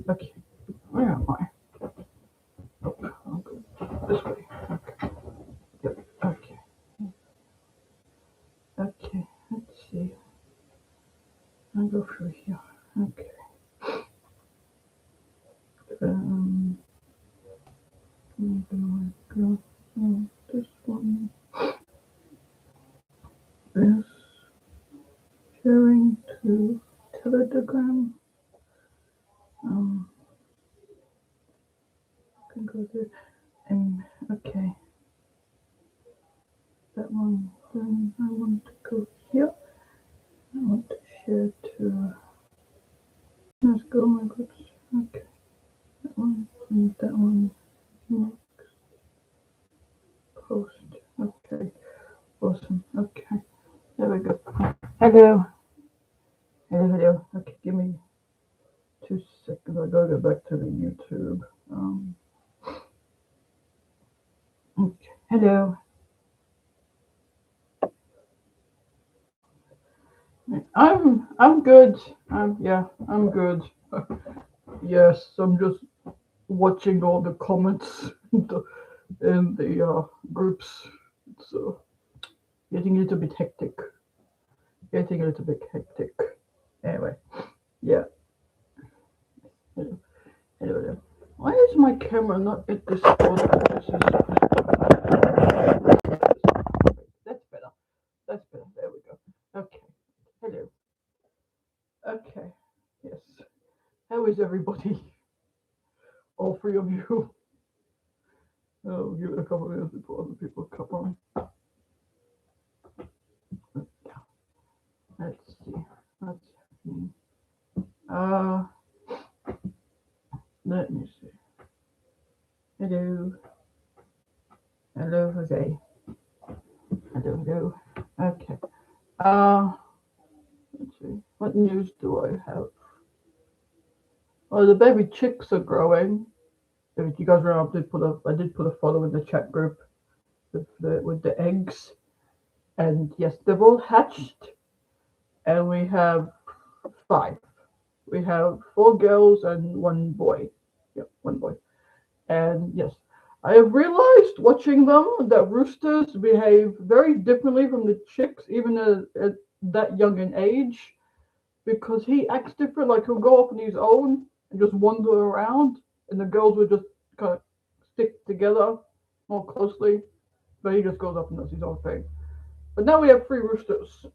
Okay, where am I? Oh, I'll go this way. Okay. Yep. Okay. Okay. Let's see. I'll go through here. Okay. Um. I'm gonna go. This one is sharing to Telegram. Um. I can go there. Okay. That one. Then I want to go here. I want to share to. Let's go, my goods. Okay. That one and that one. Next post. Okay. Awesome. Okay. There we go. Hello. Hello. Hello. Okay. Give me 2 seconds. I gotta go back to the YouTube. Okay. Hello. I'm good. Yeah. I'm good. Yes. I'm just watching all the comments in the groups. It's getting a little bit hectic. Getting a little bit hectic. Anyway. Yeah. Hello. Hello there. Why is my camera not at this spot? That's better. That's better. There we go. Okay. Hello. Okay. Yes. How is everybody? All three of you. Oh, give it a couple of minutes before other people come on. Let's see. Let's see. Uh, Let me see. Hello. Hello, Jose. Hello, hello. Okay. Uh, let's see. What news do I have? Oh, the baby chicks are growing. If you guys remember, I did put a follow in the chat group with the eggs, and yes, they've all hatched, and we have 5. We have 4 girls and 1 boy. Yep, 1 boy. And yes, I have realized watching them that roosters behave very differently from the chicks, even at that young an age, because he acts different. Like he'll go off on his own and just wander around, and the girls will just kind of stick together more closely. But he just goes off and does his own thing. But now we have 3 roosters.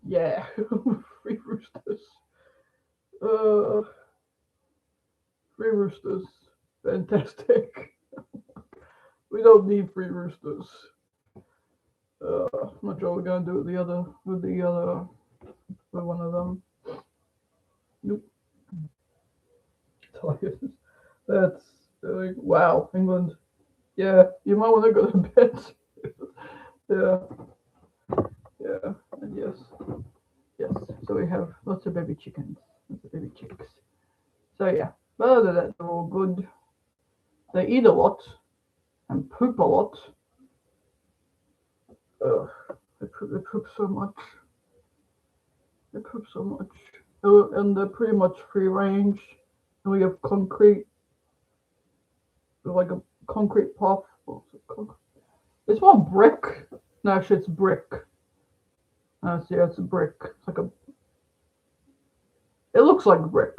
Yeah, 3 roosters. Uh, 3 roosters. Fantastic. We don't need 3 roosters. I'm not sure what we're gonna do with one of them. Nope. That's wow, England. Yeah, you might want to go to bed. Yeah, yeah, and yes, yes. So we have lots of baby chickens, lots of baby chicks. So yeah, but other than that, they're all good. They eat a lot and poop a lot. Ugh, they poop so much. They poop so much. And they're pretty much free range. And we have concrete, like a concrete path. It's not brick. No, actually, it's brick. See, it's a brick. It's like a. It looks like brick,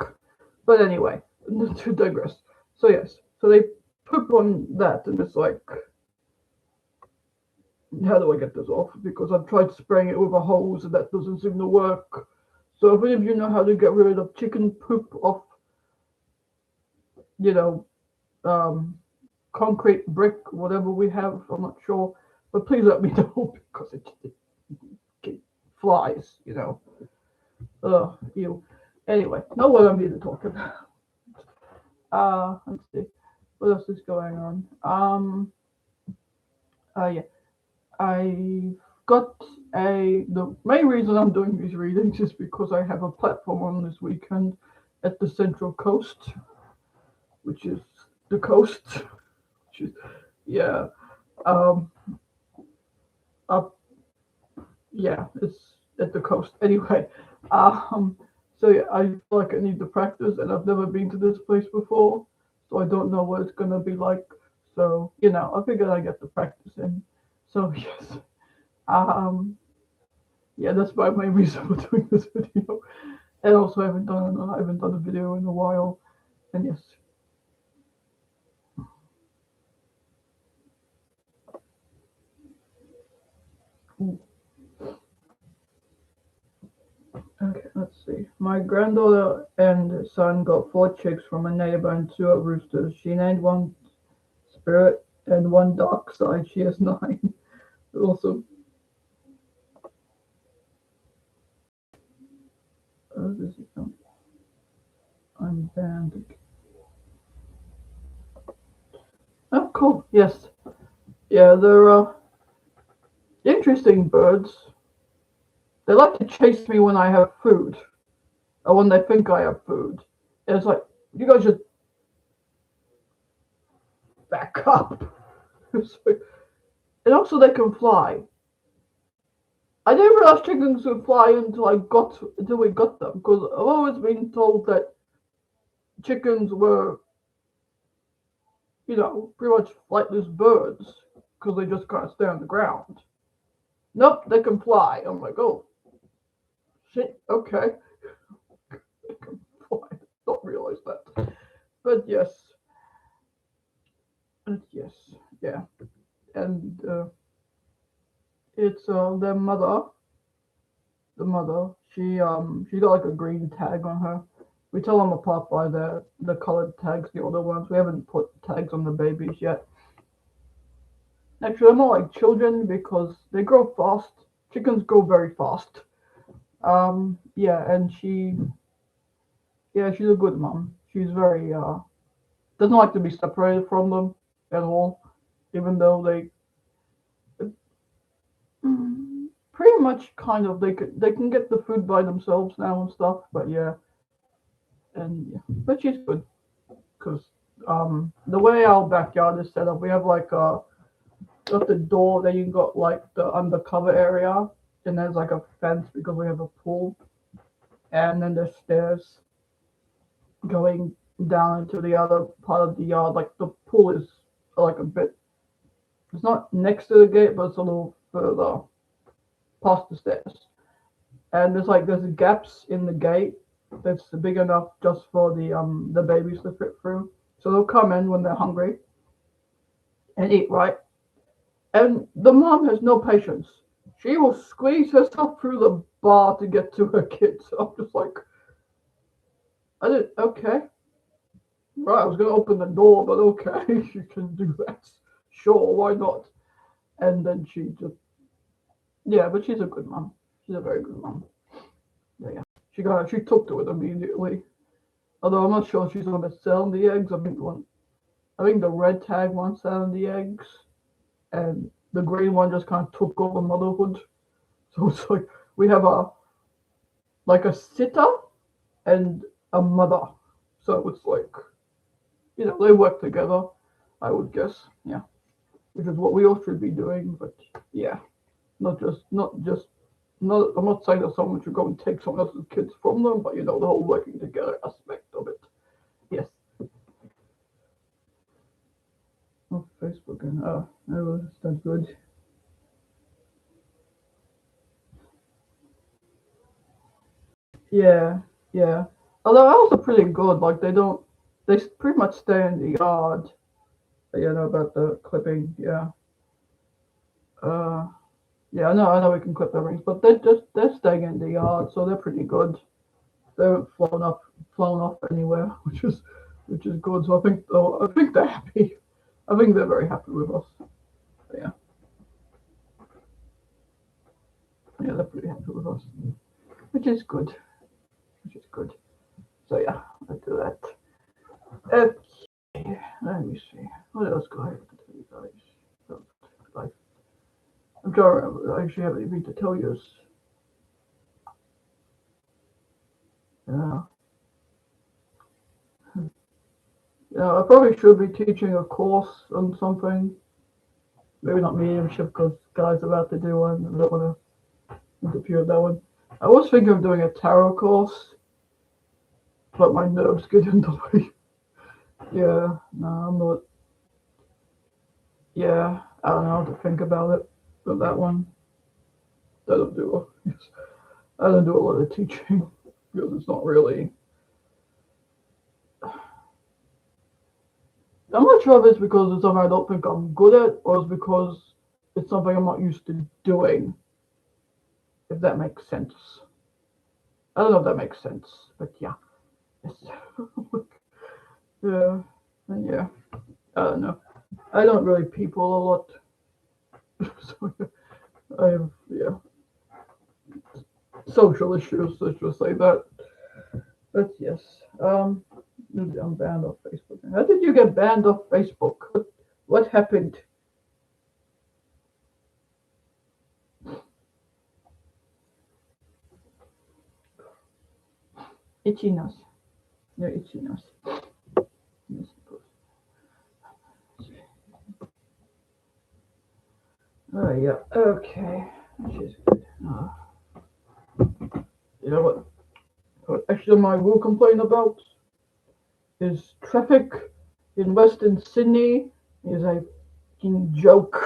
but anyway, to digress. So yes, so they poop on that, and it's like, how do I get this off? Because I've tried spraying it with a hose, and that doesn't seem to work. So if any of you know how to get rid of chicken poop off, you know, um, concrete, brick, whatever we have, I'm not sure, but please let me know because it flies, you. Anyway, not what I'm here to talk about. Let's see. What else is going on? Yeah. I got the main reason I'm doing these readings is because I have a platform on this weekend at the Central Coast, which is the coast, which is, yeah. Um, up, yeah, it's at the coast. Anyway, um, so yeah, I feel like I need to practice, and I've never been to this place before, so I don't know what it's gonna be like. So I figured I get the practice in. So yes, um, yeah, that's my main reason for doing this video. And also, I haven't done a video in a while. And yes, okay, let's see. My granddaughter and son got four chicks from a neighbor and two roosters. She named one Spirit and one Dark Side. She has nine. Also, this is, I'm banned. Oh, cool. Yes. Yeah, they're interesting birds. They like to chase me when I have food, or when they think I have food. And it's like, you guys just back up. And also, they can fly. I didn't realize chickens could fly until we got them, because I've always been told that chickens were, pretty much flightless birds, because they just kind of stay on the ground. Nope, they can fly. I'm like, oh shit, okay, they can fly. Don't realize that, but yes, yeah, and it's their mother. The mother, she got like a green tag on her. We tell them apart by the colored tags, the older ones. We haven't put tags on the babies yet. Actually, they're more like children because they grow fast. Chickens grow very fast. Yeah, and she's a good mom. She's very doesn't like to be separated from them at all, even though pretty much kind of they can get the food by themselves now and stuff. But yeah, and yeah, but she's good because the way our backyard is set up, we have like got the door, then you got like the undercover area, and there's like a fence because we have a pool, and then there's stairs going down into the other part of the yard. Like the pool is like a bit, it's not next to the gate, but it's a little further past the stairs. And there's gaps in the gate that's big enough just for the babies to fit through. So they'll come in when they're hungry and eat, right? And the mom has no patience. She will squeeze herself through the bar to get to her kids. So I'm just like, I did okay. Right, I was gonna open the door, but okay, you can do that. Sure, why not? And then she just yeah, but she's a good mom. She's a very good mom. Yeah. She took to it immediately. Although I'm not sure she's gonna sell the eggs. I think the red tag one selling the eggs, and the green one just kind of took over motherhood. So it's like we have a sitter and a mother. So it's like they work together. I would guess, yeah, which is what we all should be doing. But yeah, not just not. I'm not saying that someone should go and take someone else's kids from them, but the whole working together aspect of it. Yes. Oh, Facebook and that's good. Yeah, yeah. Although owls are pretty good. Like they pretty much stay in the yard. About the clipping. Yeah. Uh, yeah. I know we can clip their rings, but they're staying in the yard, so they're pretty good. They haven't flown off anywhere, which is good. So I think they're happy. I think they're very happy with us. So, yeah, yeah, they're pretty happy with us, which is good. Which is good. So yeah, I do that. Okay, let me see. What else do I have to tell you guys? Like, I'm trying to remember. I actually have anything to tell you. Yeah. Yeah, I probably should be teaching a course on something. Maybe not mediumship because guys are about to do one. I don't want to. It appeared that one. I was thinking of doing a tarot course, but my nerves get in the way. Yeah, no, I'm not. Yeah, I don't know how to think about it. But that one, I don't do. I don't do a lot of teaching because it's not really. I'm not sure if it's because it's something I don't think I'm good at, or it's because it's something I'm not used to doing. If that makes sense. I don't know if that makes sense, but yeah. It's, yeah, yeah. I don't know. I don't really people a lot. So I have, yeah, social issues, let's just say that. But yes, maybe I'm banned off Facebook. How did you get banned off Facebook? What happened? Itchy nose. No itchy nose. Oh yeah. Okay. She's good. You know what actually my real complaint about is traffic in Western Sydney is a fucking joke.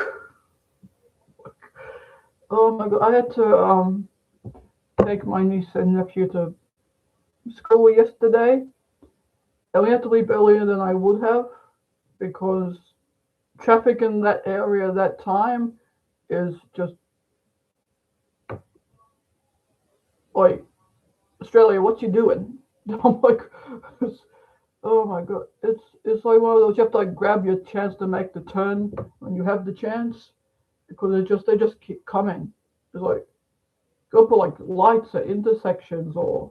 Oh my god! I had to take my niece and nephew to school yesterday, and we had to leave earlier than I would have because traffic in that area that time is just like Australia. What you doing? I'm like, oh my god! It's like one of those you have to like grab your chance to make the turn when you have the chance because they just keep coming. It's like go put like lights at intersections or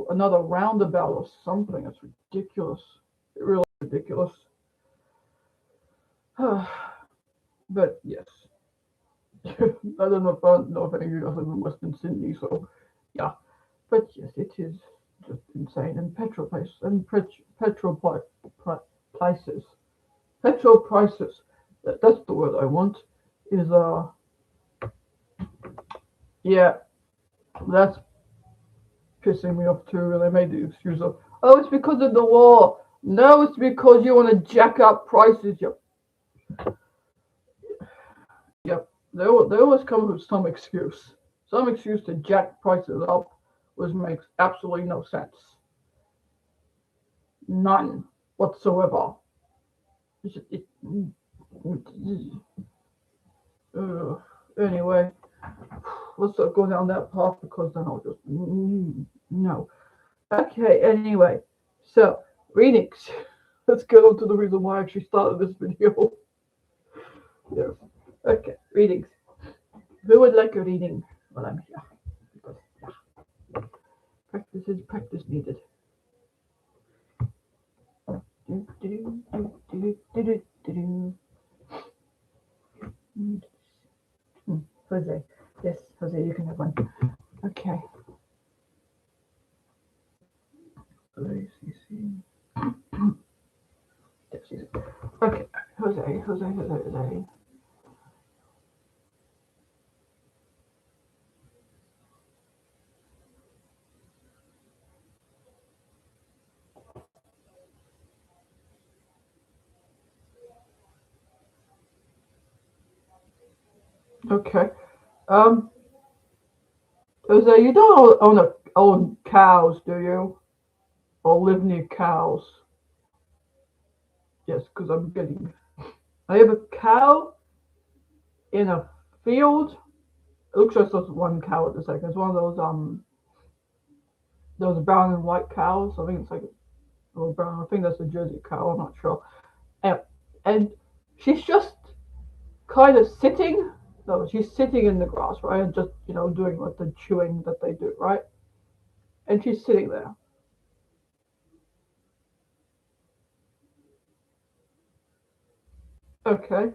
another roundabout or something. It's ridiculous. It really is ridiculous. But yes, I don't know if any of you guys live in Western Sydney, so yeah. But yes, it is just insane. And petrol prices and petrol prices, petrol prices. That's the word I want. Is yeah, that's pissing me off too. And they made the excuse of, oh, it's because of the war. No, it's because you want to jack up prices. Yep. They always come with some excuse. Some excuse to jack prices up, which makes absolutely no sense. None whatsoever. It, anyway, let's not go down that path because then I'll just no. Okay. Anyway, so readings. Let's get on to the reason why I actually started this video. Yes. Okay. Readings. Who would like a reading? Well, I'm here because practice is practice needed. Jose. Yes, Jose, you can have one. Okay. Okay. Jose. Okay. Um, Jose, you don't own cows, do you? Or live near cows? Yes, because I'm getting. I have a cow in a field. It looks like there's one cow at the second. It's one of those brown and white cows. I think it's like a little brown. I think that's a Jersey cow. I'm not sure. And, and she's just kind of sitting. No, she's sitting in the grass, right, and just doing like the chewing that they do, right? And she's sitting there. Okay,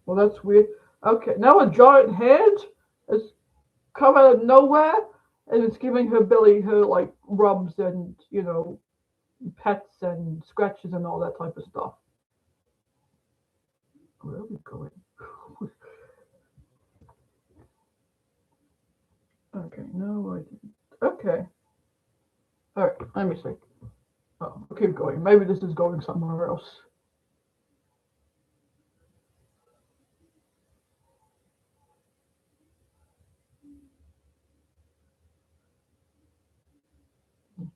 well that's weird. Okay, now a giant hand has come out of nowhere and it's giving her belly her like rubs and pets and scratches and all that type of stuff. Where are we going? No, I didn't. Okay. All right. Let me see. Oh, I'll keep going. Maybe this is going somewhere else.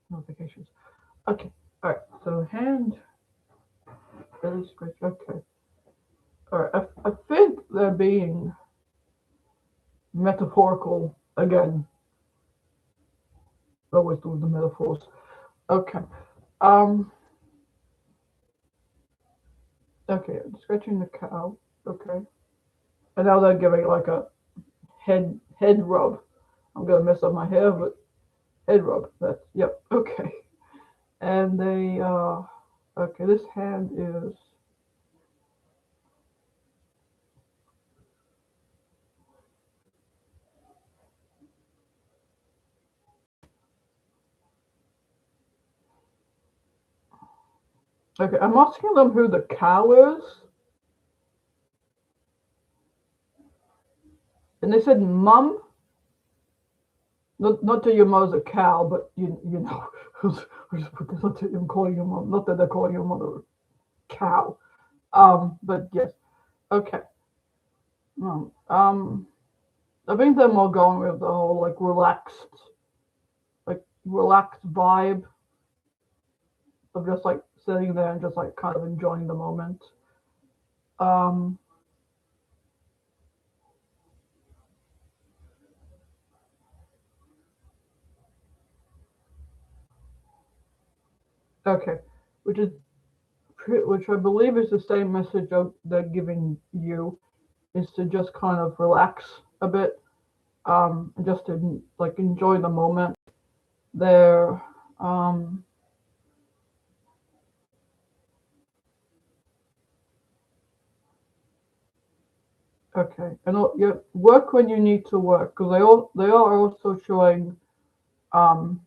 Notifications. Okay. All right. So hand illustrate. Okay. All right. I think they're being metaphorical again. Always do the metaphors. Okay. Um. Okay. Scratching the cow. Okay. And now they're giving like a head rub. I'm gonna mess up my hair, but head rub. That's yep. Okay. And they okay. This hand is okay. I'm asking them who the cow is, and they said mum. Not that your mother's a cow, but you know, I just put this on to them calling your mom. Not that they're calling your mother a cow. But yes, okay. I think they're more going with the whole like relaxed vibe of just like sitting there and just like kind of enjoying the moment. Um, okay, which is which I believe is the same message they're giving you is to just kind of relax a bit, just to like enjoy the moment. There, um, okay, and yeah, work when you need to work because they are also showing um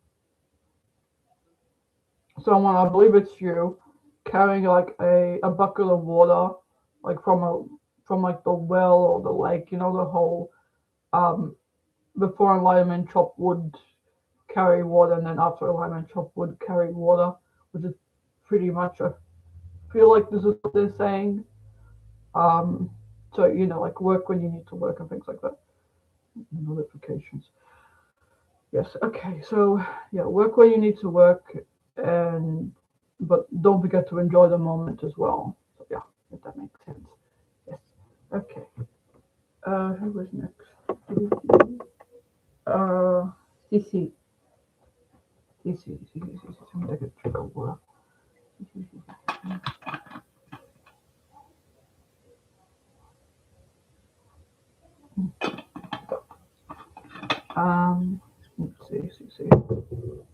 someone, I believe it's you, carrying like a bucket of water, like from like the well or the lake, the whole um before enlightenment chop wood carry water, and then after enlightenment chop wood carry water, which is pretty much I feel like this is what they're saying. Um, so like work when you need to work and things like that. Notifications. Yes. Okay. So yeah, work when you need to work, and but don't forget to enjoy the moment as well. So yeah, if that makes sense. Yes. Okay. Who was next? Uh, CC. CC. CC. CC. Let me take a drink of water. Um. Let's see. CC.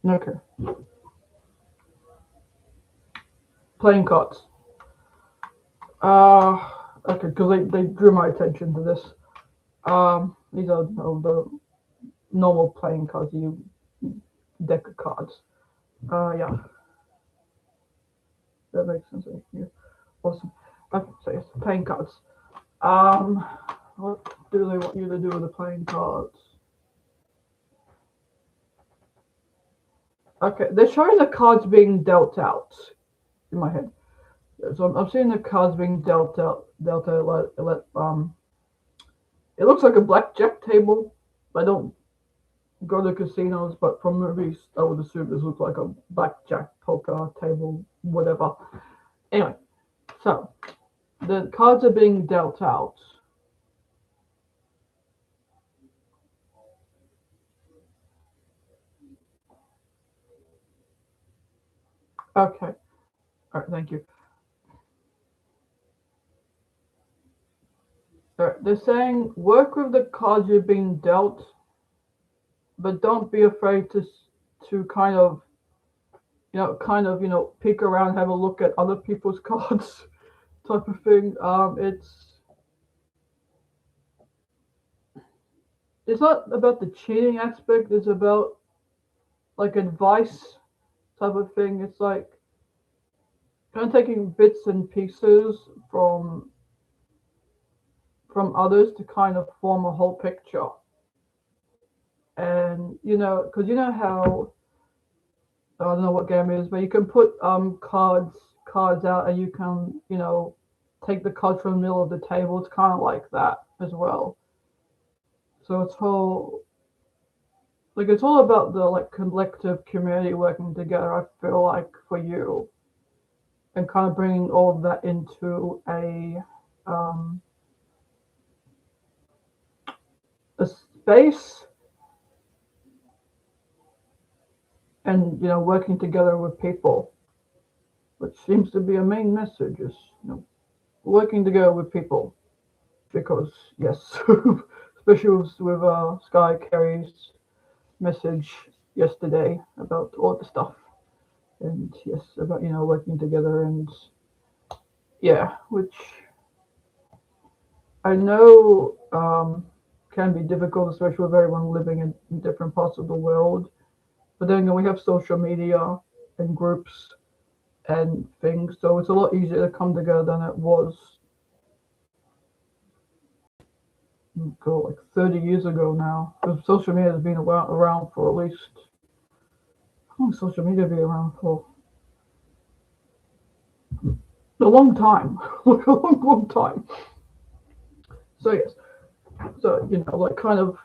Okay. Playing cards. Uh. Okay. Because they drew my attention to this. These are the normal playing cards. You deck of cards. Yeah, that makes sense. Yeah. Awesome. Okay, so yes, playing cards. Um, what do they want you to do with the playing cards? Okay, they're showing the cards being dealt out in my head. So I'm seeing the cards being dealt out. It looks like a blackjack table. I don't go to casinos, but from movies, I would assume this looks like a blackjack poker table, whatever. Anyway, so the cards are being dealt out. Okay, all right, thank you. All right, they're saying work with the cards you're being dealt, but don't be afraid to kind of peek around, have a look at other people's cards, type of thing. It's not about the cheating aspect. It's about like advice type of thing. It's like kind of taking bits and pieces from from others to kind of form a whole picture. And because you know how, I don't know what game it is, but you can put cards out, and you can take the cards from the middle of the table. It's kind of like that as well. So it's all about the like collective community working together. I feel like for you, and kind of bringing all of that into um, a space, and working together with people, which seems to be a main message, is working together with people. Because yes, especially with Sky Carey's message yesterday about all the stuff, and yes, about working together, and yeah, which I know can be difficult, especially with everyone living in different parts of the world. But then we have social media and groups and things, so it's a lot easier to come together than it was like 30 years ago now. Because social media has been around for at least, how long has social media been around for? A long time, like a long, long time. So yes, so like kind of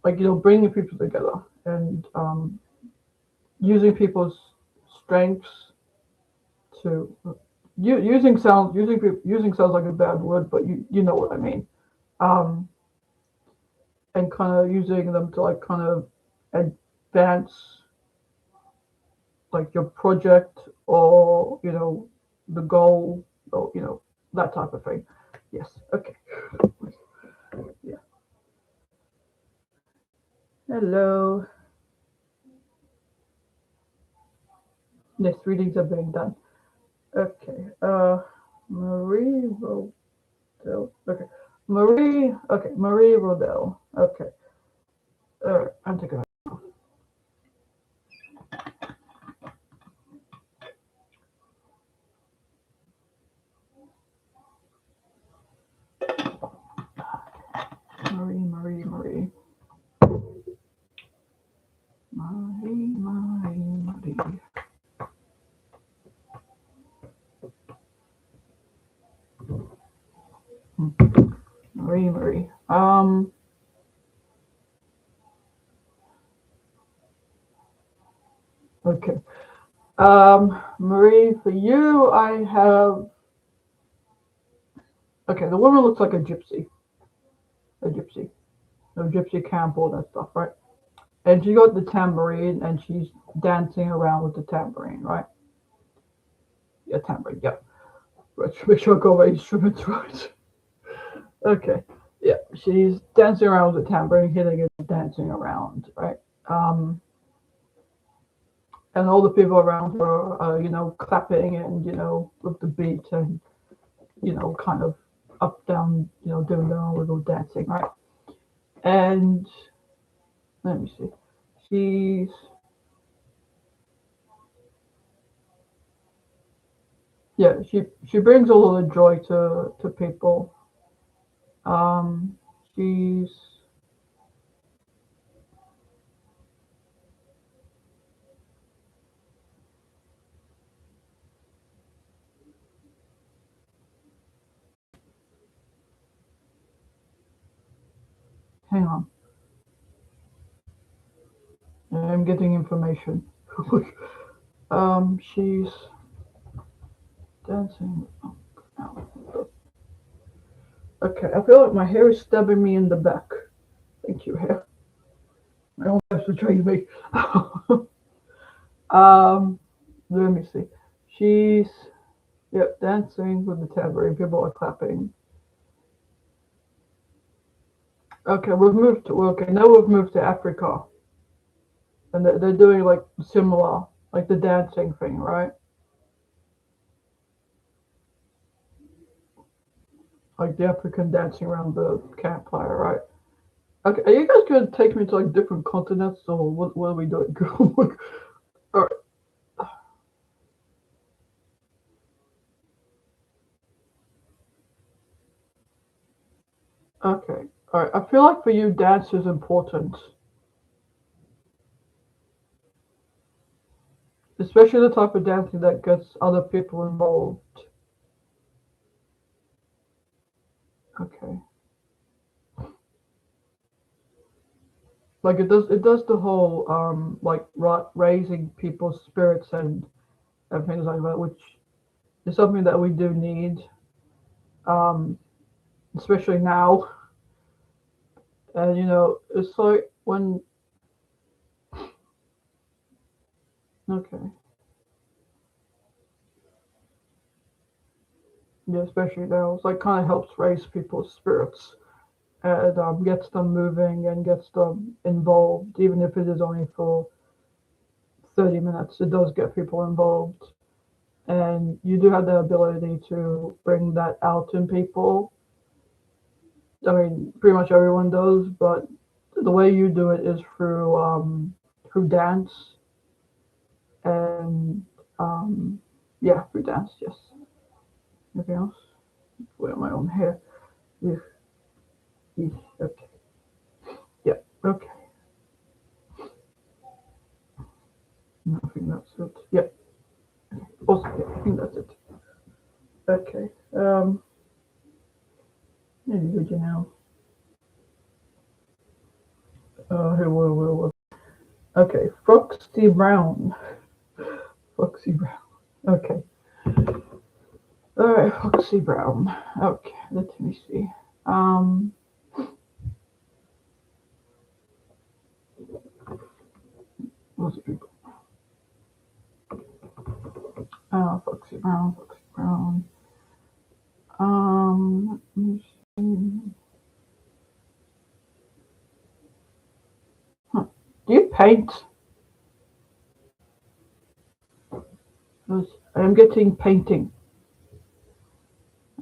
like bringing people together, and using people's strengths to using sounds like a bad word, but you know what I mean. Um, and kind of using them to like kind of advance like your project, or the goal, or that type of thing. Yes. Okay. Yeah. Hello. Yes, readings are being done. Okay. Marie Rodell. Okay. Marie. Okay. Marie Rodell. Okay. I'm taking it. Marie. Marie. Marie. Marie. Marie. Marie. Marie. Marie. Okay. Marie, for you, I have. Okay, the woman looks like a gypsy, a gypsy camp, all that stuff, right? And she got the tambourine, and she's dancing around with the tambourine, right? Yeah, tambourine. Yeah. Let's make sure I got my instruments right. Okay. Yeah, she's dancing around with the tambourine, hitting it, dancing around, right? Um, and all the people around her are, clapping, and with the beat, and kind of up, down, doing their own little dancing, right? And let me see. She's Yeah, she brings a lot of joy to people. Um, she's hang on, I'm getting information. She's dancing. Oh, okay, I feel like my hair is stabbing me in the back. Thank you, hair. My own hair's betraying me. um, Let me see. She's Yep, dancing with the tambourine. People are clapping. Okay, now we've moved to Africa, and they're doing like similar, like the dancing thing, right? Like the African dancing around the campfire, right? Okay, are you guys gonna take me to like different continents, or what are we doing? All right. Okay. All right. I feel like for you, dance is important, especially the type of dancing that gets other people involved. Okay. Like it does the whole like raising people's spirits and things like that, which is something that we do need, um, especially now. And it's like when okay, yeah, especially now, it's like kind of helps raise people's spirits and gets them moving and gets them involved, even if it is only for 30 minutes. It does get people involved, and you do have the ability to bring that out in people. I mean, pretty much everyone does, but the way you do it is through dance and yeah, through dance. Yes. Anything else? Where am I on here? Yeah. Yeah. Okay. Yeah. Okay. No, I think that's it. Yeah. Also, yeah, I think that's it. Okay. Maybe we can now. Who will? Okay. Foxy Brown. Foxy Brown. Okay. All right. Foxy Brown. Okay. Let me see. Um. Lots of people. Foxy Brown. Foxy Brown. Let me see. Huh. Do you paint? 'Cause I'm getting painting.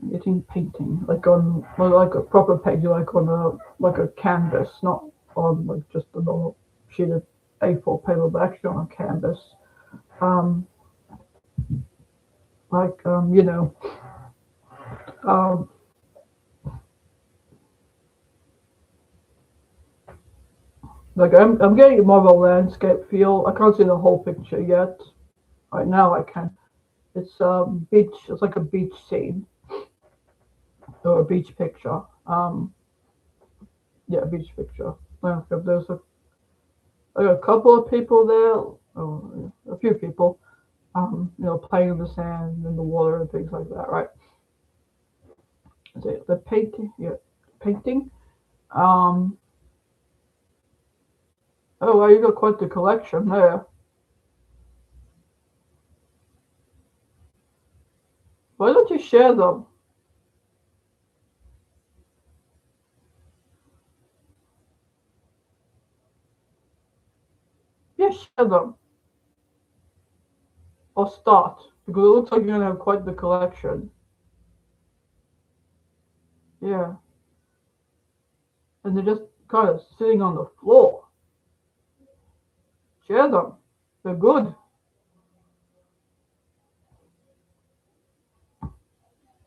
I'm getting painting like on well, like a proper painting, like on a canvas, not on like just a normal sheet of A4 paper, but actually on a canvas. Um, like um, like I'm getting more of a landscape feel. I can't see the whole picture yet. Right now I can. It's beach. It's like a beach scene or a beach picture. Yeah, beach picture. There's a couple of people there, oh, a few people, playing in the sand and the water and things like that, right? The painting, yeah, painting. Um, oh, well, you got quite the collection there. Why don't you share them? Yeah, share them or start because it looks like you're gonna have quite the collection. Yeah, and they're just kind of sitting on the floor. Share them. They're good.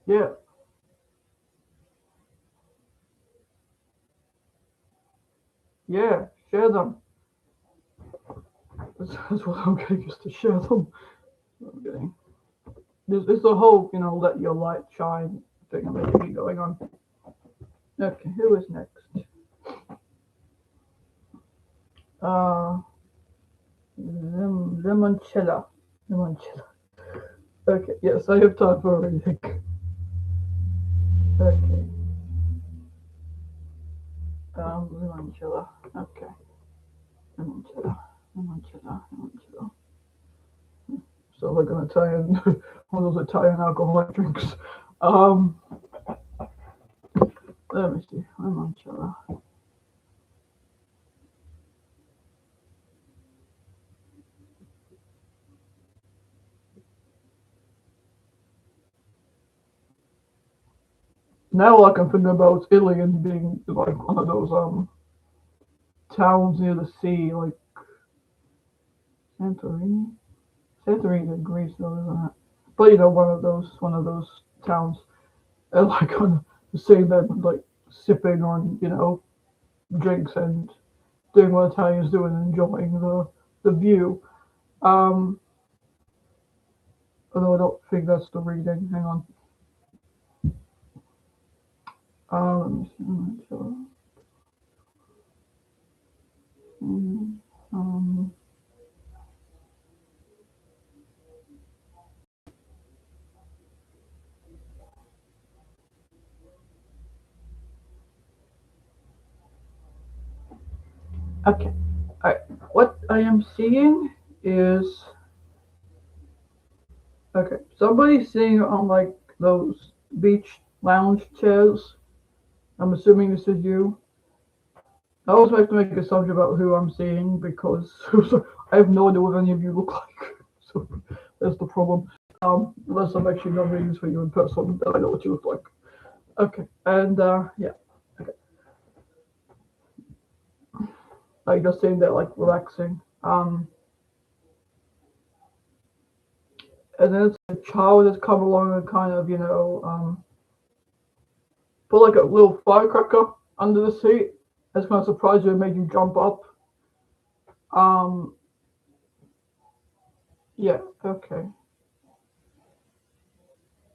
Yeah, yeah, share them. That's what I'm getting used to share them. I'm getting. There's a whole, let your light shine thing maybe going on. Okay, who is next? Uh, Limoncello. Limoncello. Okay, yes, I have time for reading. Okay, Limoncello. Okay, Limoncello. Limoncello. Limoncello. So like an Italian, one of those Italian alcoholic drinks. Um, Let me see. Limoncello. Now all I can think about is Italy and being like one of those towns near the sea, like Santorini. Santorini in Greece, though, isn't it? But one of those towns, and like on the sea, then like sipping on, drinks and doing what Italians do and enjoying the view. Um, Although I don't think that's the reading. Hang on. Let me see. Um, okay. All right. What I am seeing is okay. Somebody sitting on like those beach lounge chairs. I'm assuming this is you. I always like to make an assumption about who I'm seeing because I have no idea what any of you look like. So that's the problem. Unless I'm actually not reading for you in person, then I know what you look like. Okay, and yeah, okay. Like just sitting there, like relaxing. And then it's a child that's come along and kind of, put like a little firecracker under the seat. That's kind of surprised you and made you jump up. Um, yeah, okay.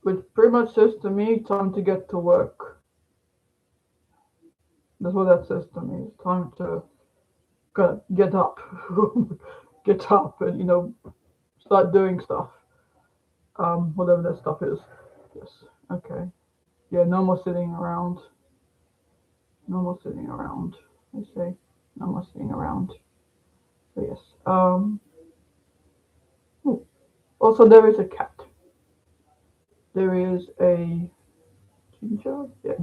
Which pretty much says to me, time to get to work. That's what that says to me. It's time to kind of get up, get up, and start doing stuff. Whatever that stuff is. Yes. Okay. Yeah. No more sitting around. No more sitting around. I say. No more sitting around. So yes. Also, there is a cat. There is a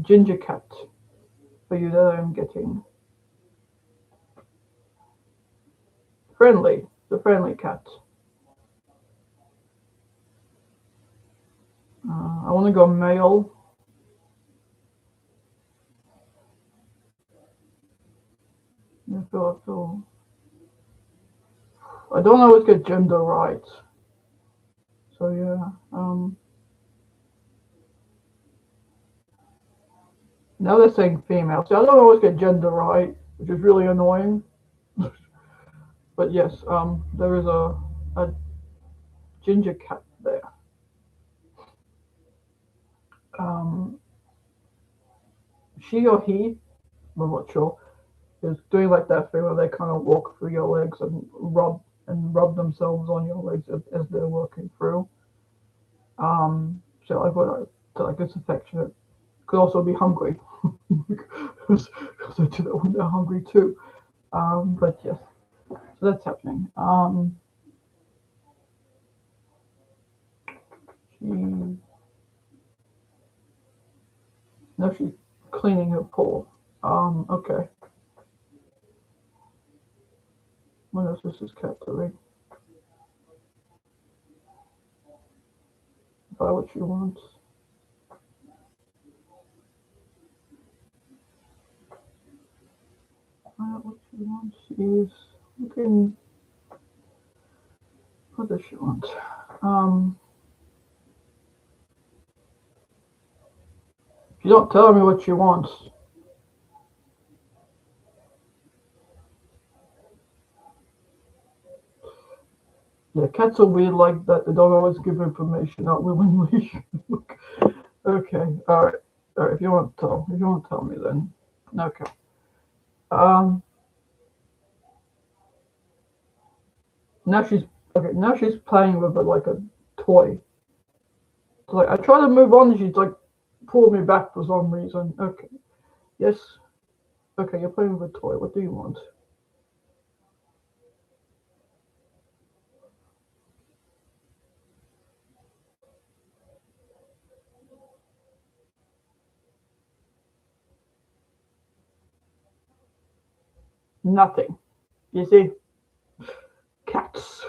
ginger cat for you that I'm getting. Friendly. The friendly cat. I want to go male. I don't always get gender right. So yeah. Now they're saying female. So I don't always get gender right, which is really annoying. But yes, there is a ginger cat there. Um, she or he, I'm not sure, is doing like that thing where they kind of walk through your legs and rub themselves on your legs as they're working through. So I thought like it's affectionate. Could also be hungry because they do that when they're hungry too. But yes, so that's happening. She No, she's cleaning her paw. Okay. What else is this cat doing? Buy what she wants. What she wants is looking. What does she want? She's not telling me what she wants. Yeah, cats are weird like that. They don't always give information out willingly. Okay, all right, all right. If you want to tell me, then okay. Um, now she's okay. Now she's playing with it like a toy. So like I try to move on, and she's like pull me back for some reason. Okay, yes. Okay, you're playing with a toy. What do you want? Nothing. You see, cats.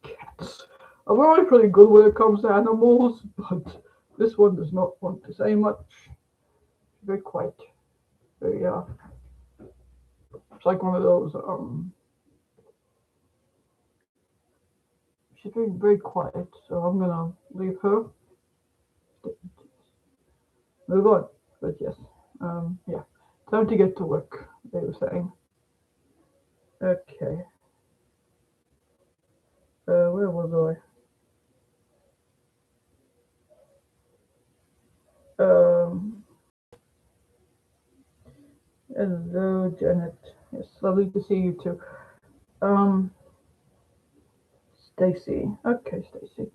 Cats. I'm already pretty good when it comes to animals, but this one does not want to say much. Very quiet. Very it's like one of those she's being very quiet, so I'm gonna leave her. Move on. But yes. Yeah, time to get to work, they were saying. Okay, where was I? Hello, Janet. It's lovely to see you too. Um, Stacy. Okay, Stacy.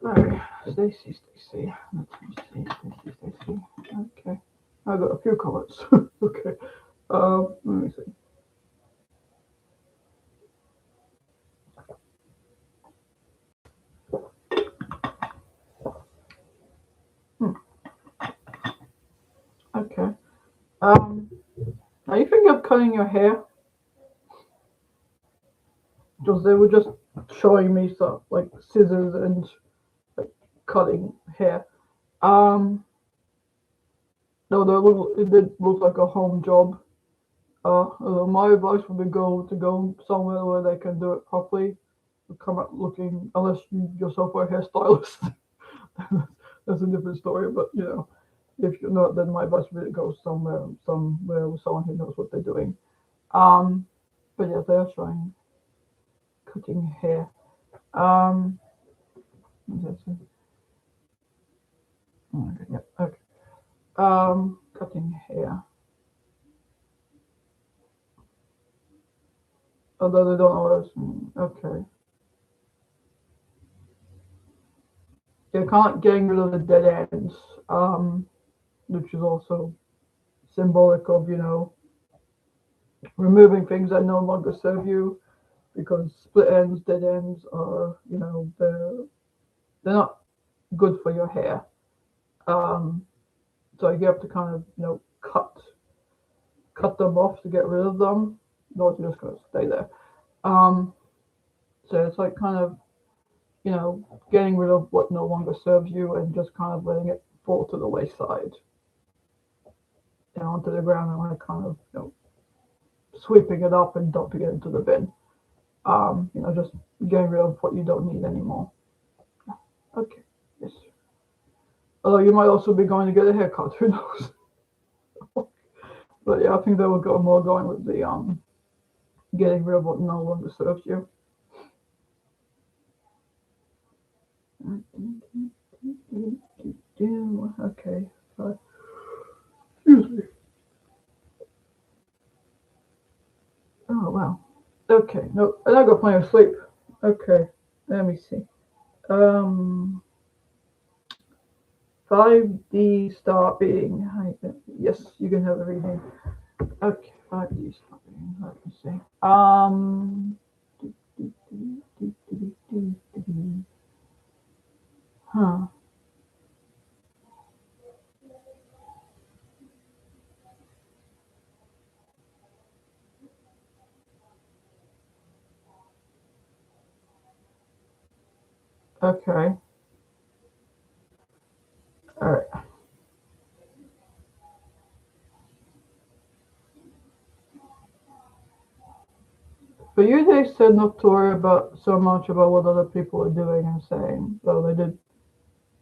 Alright, Stacy, Stacy. Let me see, Stacy, Stacy. Okay, I got a few comments. Okay, let me see. Hmm. Okay. Um, are you thinking of cutting your hair? Because they were just showing me some like scissors and like cutting hair. Um, no, it did look like a home job. My advice would be to go somewhere where they can do it properly. Come out looking, unless you yourself are a hairstylist. That's a different story. But if you're not, then my advice would be to go somewhere with someone who knows what they're doing. Um, but yeah, they're showing cutting hair. Um, oh, okay, yeah, okay. Cutting hair. Although they don't know what else. Okay. You're kind of getting rid of the dead ends, which is also symbolic of, removing things that no longer serve you, because split ends, dead ends are, they're not good for your hair. Um, so you have to kind of, cut them off to get rid of them. Not just going to stay there. Um, so it's like kind of, getting rid of what no longer serves you and just kind of letting it fall to the wayside, onto the ground, and like kind of, sweeping it up and dumping it into the bin. Just getting rid of what you don't need anymore. Okay. Yes. Although you might also be going to get a haircut, who knows? But yeah, I think they will go more going with the getting rid of what no longer serves you. Okay. Excuse me. Oh wow. Okay. No, I got plenty of sleep. Okay. Let me see. Um, 5D start being. Yes, you can have a reading. Okay, 5D start being. Let me see. Huh. Okay. All right. But you they said not to worry about so much about what other people are doing and saying. Well, they did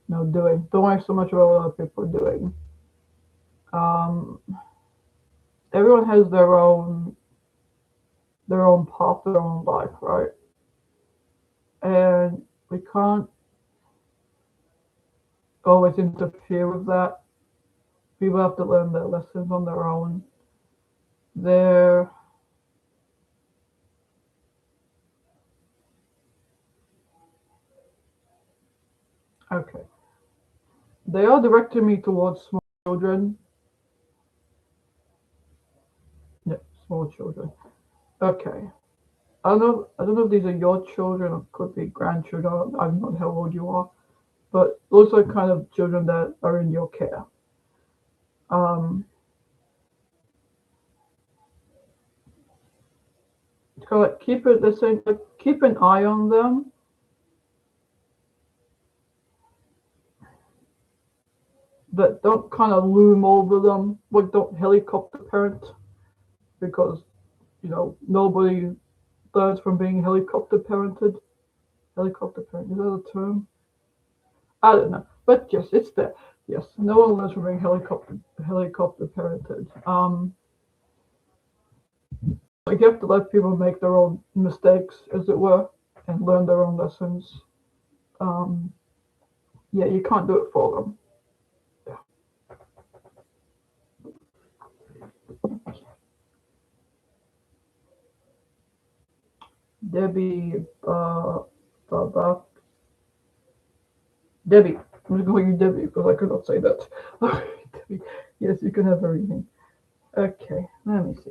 no doing. Don't worry so much about what other people are doing. Um, Everyone has their own path, their own life, right? And we can't always interfere with that. People have to learn their lessons on their own. They're okay. They are directing me towards small children. Yeah, small children. Okay. I don't know if these are your children or could be grandchildren. I don't know how old you are, but those are kind of children that are in your care. Um, it's kind of like keep it the same. Like keep an eye on them, but don't kind of loom over them. Like don't helicopter parent, because nobody learns from being helicopter parented. Helicopter parent, is that a term? I don't know, but yes, it's there. Yes, no one learns from being helicopter parented. Like you have to let people make their own mistakes, as it were, and learn their own lessons. Um, yeah, you can't do it for them. Yeah. Debbie, Debbie. I'm just calling you Debbie because I could not say that. Debbie. Yes, you can have everything. Okay, let me see.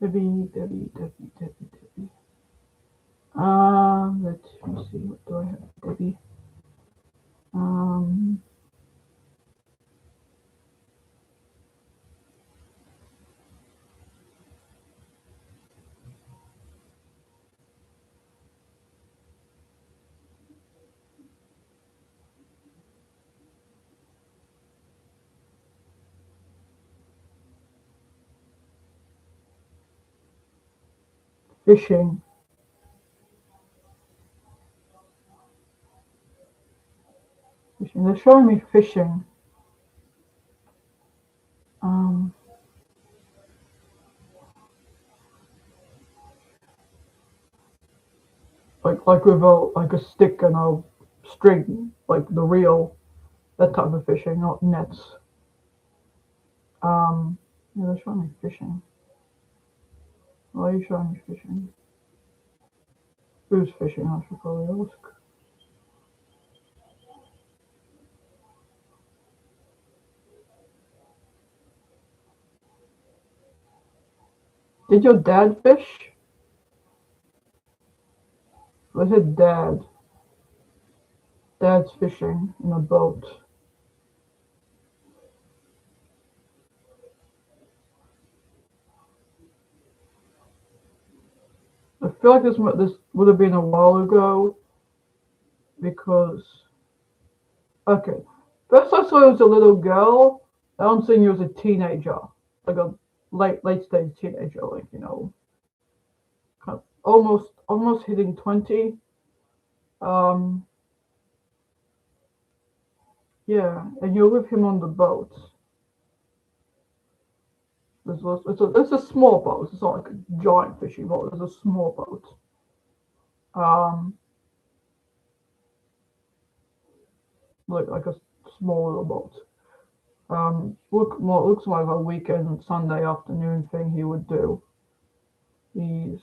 Debbie, Debbie, Debbie, Debbie, Debbie. Let me see. What do I have, Debbie? Um, Fishing. Fishing. They're showing me fishing. Um, like with a stick and a string, like the reel, that type of fishing, not nets. Yeah, they're showing me fishing. Why are you showing me fishing? Who's fishing? I should probably ask. Did your dad fish? Was it dad? Dad's fishing in a boat. I feel like this would have been a while ago because okay, first I saw it was a little girl. Now I'm seeing you as a teenager, like a late stage teenager, like kind of almost hitting 20. Um, yeah, and you're with him on the boat. It's a small boat. It's not like a giant fishing boat. It's a small boat. Um, like a small little boat. Looks like a weekend Sunday afternoon thing he would do. He's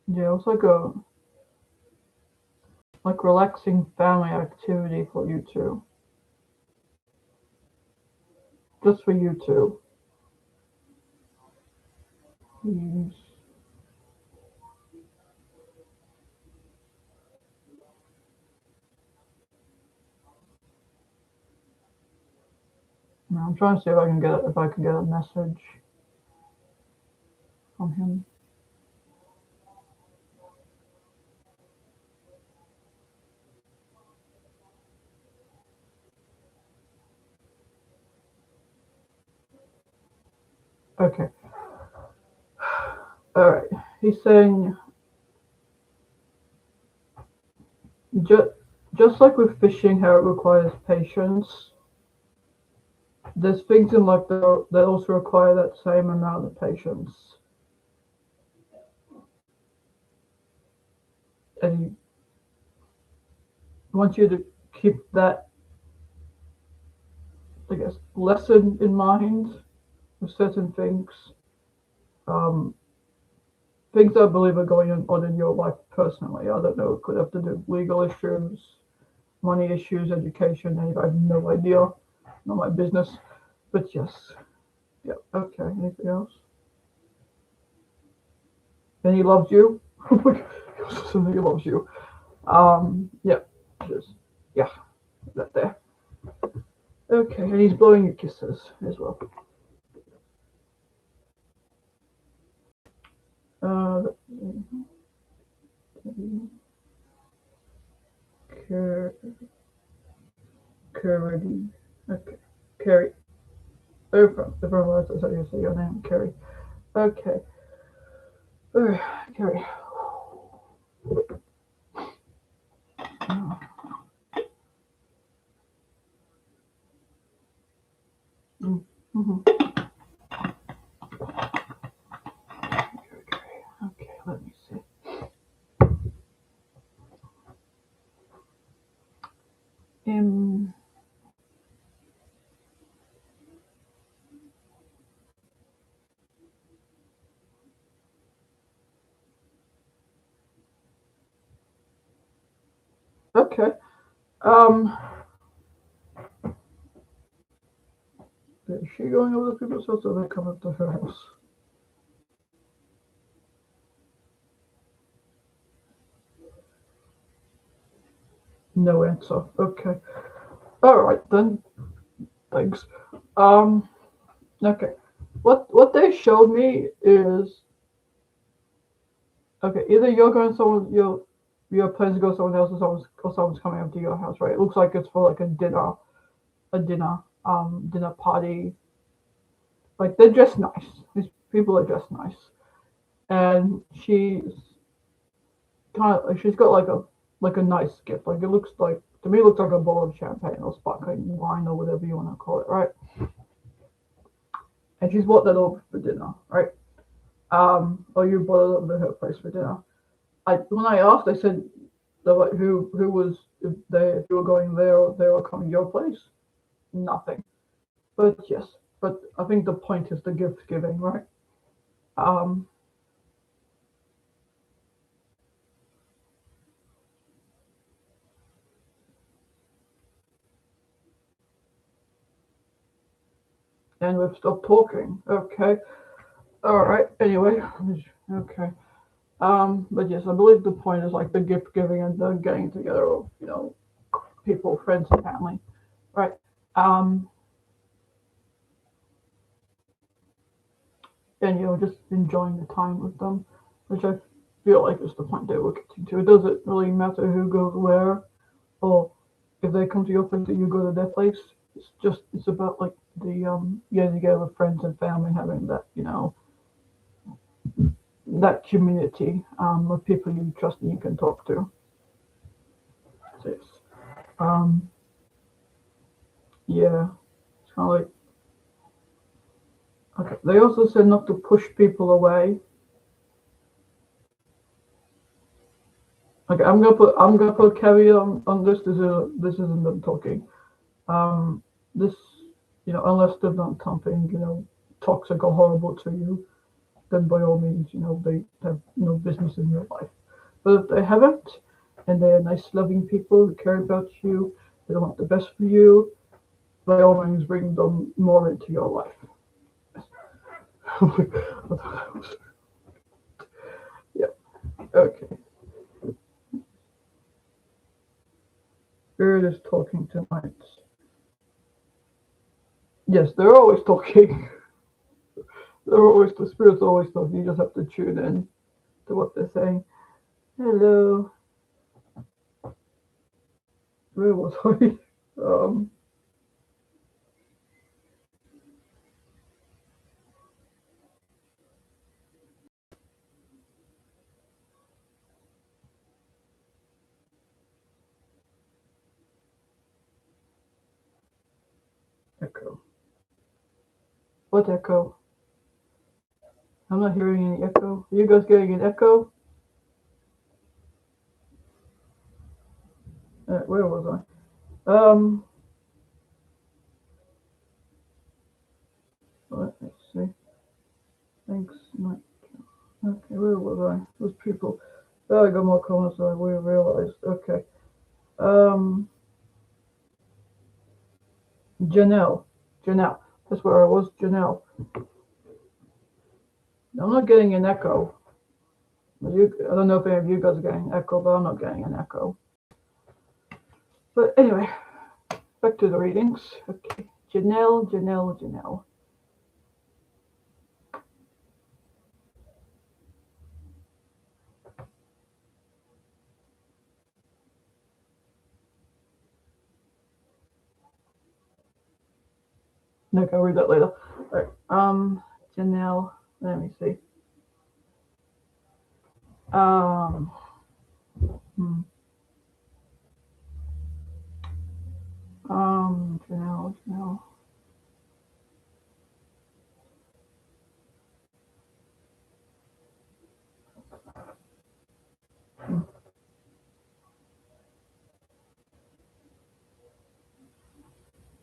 yeah, it's like relaxing family activity for you two, just for you two. He's I'm trying to see if I can get a message from him. Okay, all right. He's saying just just like with fishing, how it requires patience. There's things in life that also require that same amount of patience, and he wants you to keep that, I guess, lesson in mind with certain things. Um, Things I believe are going on in your life personally. I don't know. It could have to do with legal issues, money issues, education. I have no idea. Not my business. But yes. Yeah. Okay. Anything else? And he loves you. Something he loves you. Yeah. Just yeah. That there. Okay. And he's blowing you kisses as well. Carrie. Okay. Carrie. Everyone knows that's how you say your name, Carrie. Okay. Carrie. Mm-hmm. Okay, let me see. Um, okay. Um, is she going over to people's house or they come up to her house? No answer. Okay. All right then. Thanks. Um. Okay. What they showed me is okay. Either you're going someone your plans to go someone else or someone's coming up to your house, right? It looks like it's for like a dinner party. Like they're just nice. These people are just nice, and she's got like a nice gift. Like it looks like to me, it looks like a bowl of champagne or sparkling wine or whatever you want to call it, right? And she's bought that over for dinner, right? Or you bought it over to her place for dinner. When I asked, they said they're like who was if you were going there or they were coming to your place. Nothing. But yes, but I think the point is the gift giving, right? Um, and we've stopped talking. Okay. All right. Anyway, okay. But yes, I believe the point is like the gift giving and the getting together of people, friends, and family, right? Um, and just enjoying the time with them, which I feel like is the point they were getting to. It doesn't really matter who goes where, or if they come to your place or you go to their place. It's about like the getting together with friends and family, having that community of people you trust and you can talk to. So yes. Um, yeah, it's kind of like okay. They also said not to push people away. Okay, I'm gonna put a caveat on this. This isn't them talking. Um, this unless they've done something toxic or horrible to you, then by all means they have no business in your life. But if they haven't, and they're nice, loving people who care about you, they want the best for you, by all means bring them more into your life. Yeah. Okay. Spirit is talking tonight. Yes, they're always talking. The spirit's always talking. You just have to tune in to what they're saying. Hello. Where was I? Um, echo. What echo? I'm not hearing any echo. Are you guys getting an echo? Where was I? Let me see. Thanks, Mike. Okay, where was I? Those people. Oh, I got more comments than I realized. Okay. Um, Janelle. Janelle. That's where I was. Janelle. I'm not getting an echo. I don't know if any of you guys are getting an echo, but I'm not getting an echo. But anyway, back to the readings. Okay. Janelle, Janelle, Janelle. No, I'll read that later. All right. Janelle. Let me see. Um. hmm, Janelle. Hmm,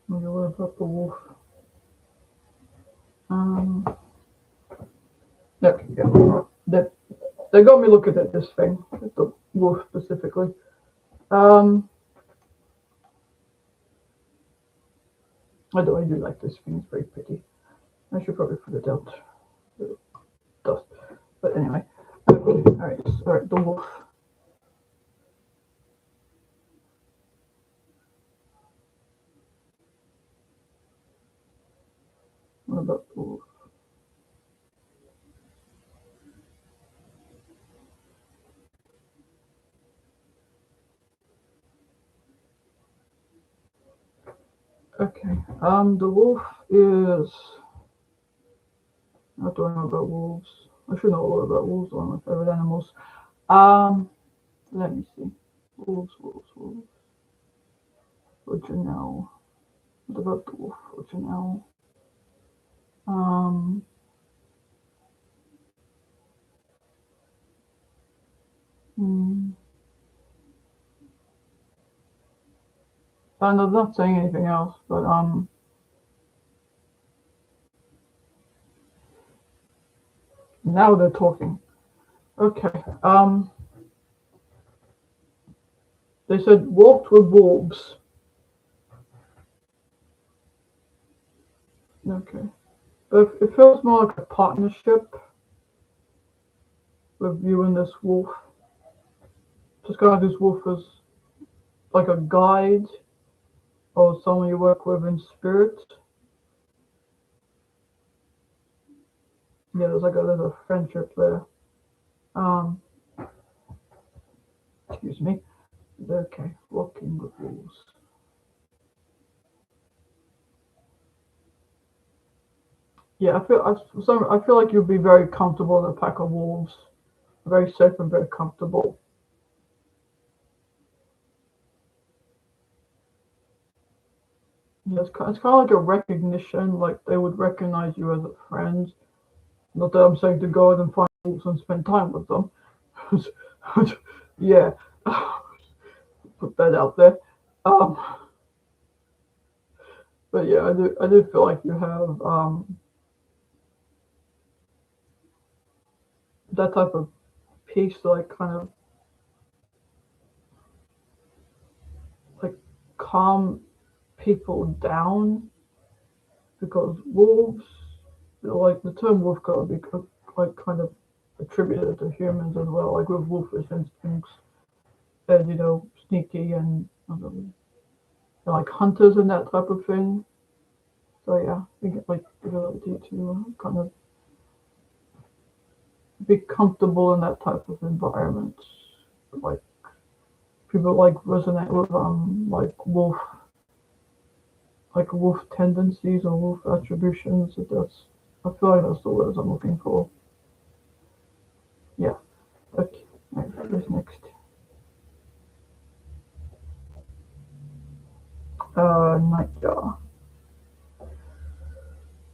What about the wolf? Um. Okay. Yeah. That they got me looking at this thing, at the wolf specifically. Um. I do like this thing. It's very pretty. I should probably put it out. The dust. But anyway. Okay. All right. All right. The wolf. What about the wolf? Okay. The wolf is. I don't know about wolves. I should know a lot about wolves. One of my favorite animals. Um. Let me see. Wolves. What you know? What about the wolf? What you know? Um. Hmm. And I'm not saying anything else, but now they're talking. Okay. They said walked with wolves. Okay. But it feels more like a partnership with you and this wolf. Just kind of this wolf is like a guide or someone you work with in spirit. Yeah, there's a friendship there. Um, excuse me. Okay, walking with wolves. Yeah, I feel like you'd be very comfortable in a pack of wolves. Very safe and very comfortable. Yeah, it's kind of like a recognition, like they would recognize you as a friend. Not that I'm saying to go out and find wolves and spend time with them. Yeah, put that out there. Um, but yeah, I do feel like you have that type of peace, like kind of like calm people down because wolves, like the term wolf could be like kind of attributed to humans as well, like with wolfish instincts and sneaky and like hunters and that type of thing. So yeah, we get like the ability to kind of be comfortable in that type of environment. Like people like resonate with like wolf tendencies or wolf attributions. I feel like that's the words I'm looking for. Yeah. Okay. Right, who's next? Nightjar.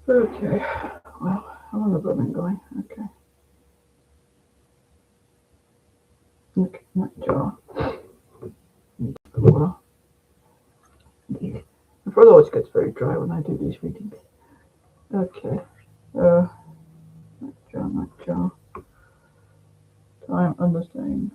Okay. Well, how long have I been going? Okay. Okay, Nightjar. Water. My throat always gets very dry when I do these readings. Okay. Uh, Nightjar. Time understanding.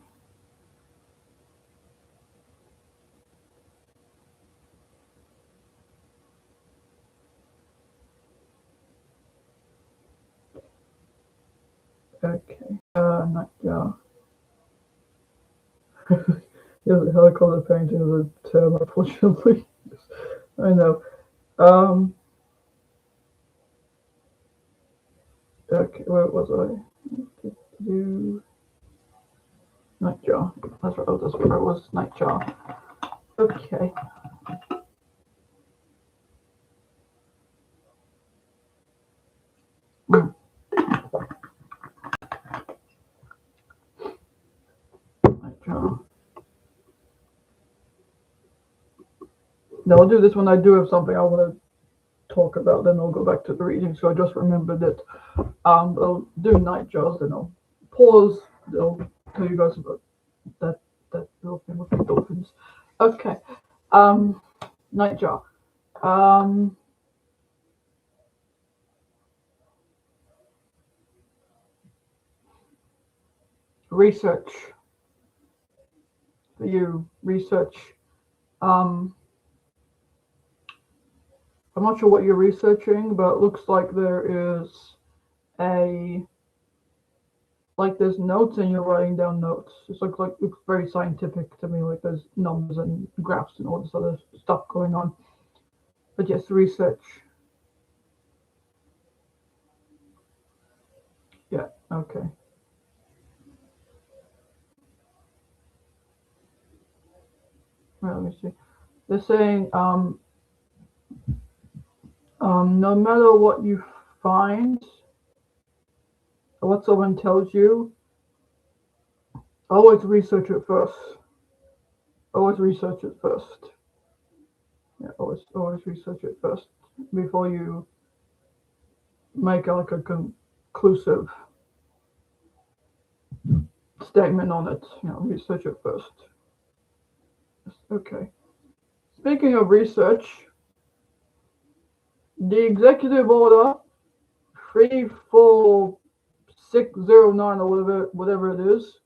Okay. Nightjar. Yeah, the helicopter painting is a term, unfortunately. I know. Um, okay, where was I? Do Nightjar. That's right. Oh, that's where I was. Nightjar. Okay. No, I'll do this when I do have something I want to talk about. Then I'll go back to the reading. So I just remembered that I'll do Nightjars. Then I'll pause. I'll tell you guys about that little thing with the dolphins. Okay. Nightjar. Um, research for you. Research. Um, I'm not sure what you're researching, but it looks like there is a there's notes and you're writing down notes. It's looks very scientific to me, like there's numbers and graphs and all this other stuff going on. But yes, research. Yeah, okay. Well, let me see. They're saying no matter what you find or what someone tells you, always research it first. Always research it first. Yeah, always research it first before you make like a conclusive statement on it. Research it first. Okay. Speaking of research, the executive order 34609 or whatever it is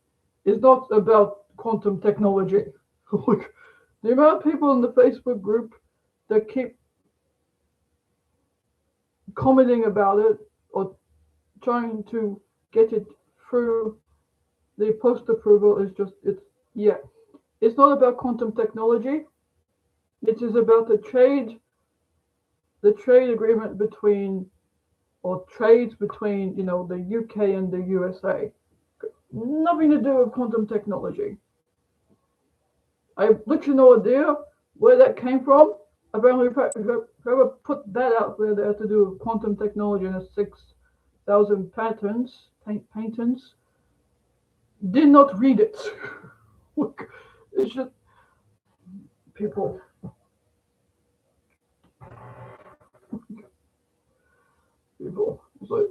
not about quantum technology. Look, the amount of people in the Facebook group that keep commenting about it or trying to get it through the post approval is just it's not about quantum technology. It is about the trade agreement between or trades between the UK and the USA. Nothing to do with quantum technology. I have literally no idea where that came from. Apparently, whoever put that out there that had to do with quantum technology and the 6,000 patents did not read it. Look, it's just people. It's like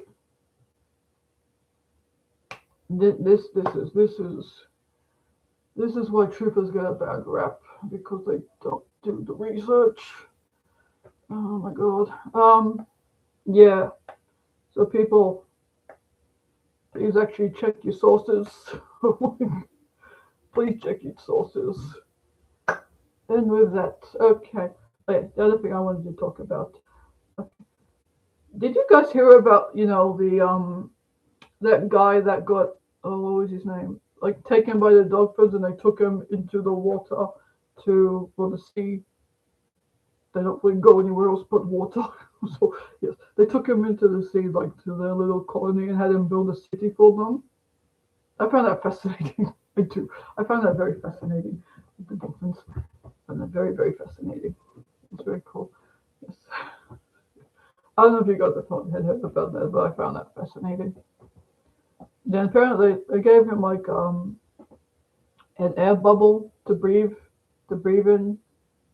this is why troopers get a bad rap because they don't do the research. Oh my god. Yeah. So people, please actually check your sources. Please check your sources. And with that, okay. The other thing I wanted to talk about. Did you guys hear about the that guy that got what was his name? Like taken by the dolphins and they took him into the water for the sea. They don't really go anywhere else but water. So yes, they took him into the sea, like to their little colony, and had him build a city for them. I found that fascinating. I do. I found that very fascinating. The dolphins. I found that very, very fascinating. It's very cool. Yes. I don't know if you guys had heard about that, but I found that fascinating. Then apparently they gave him like an air bubble to breathe in,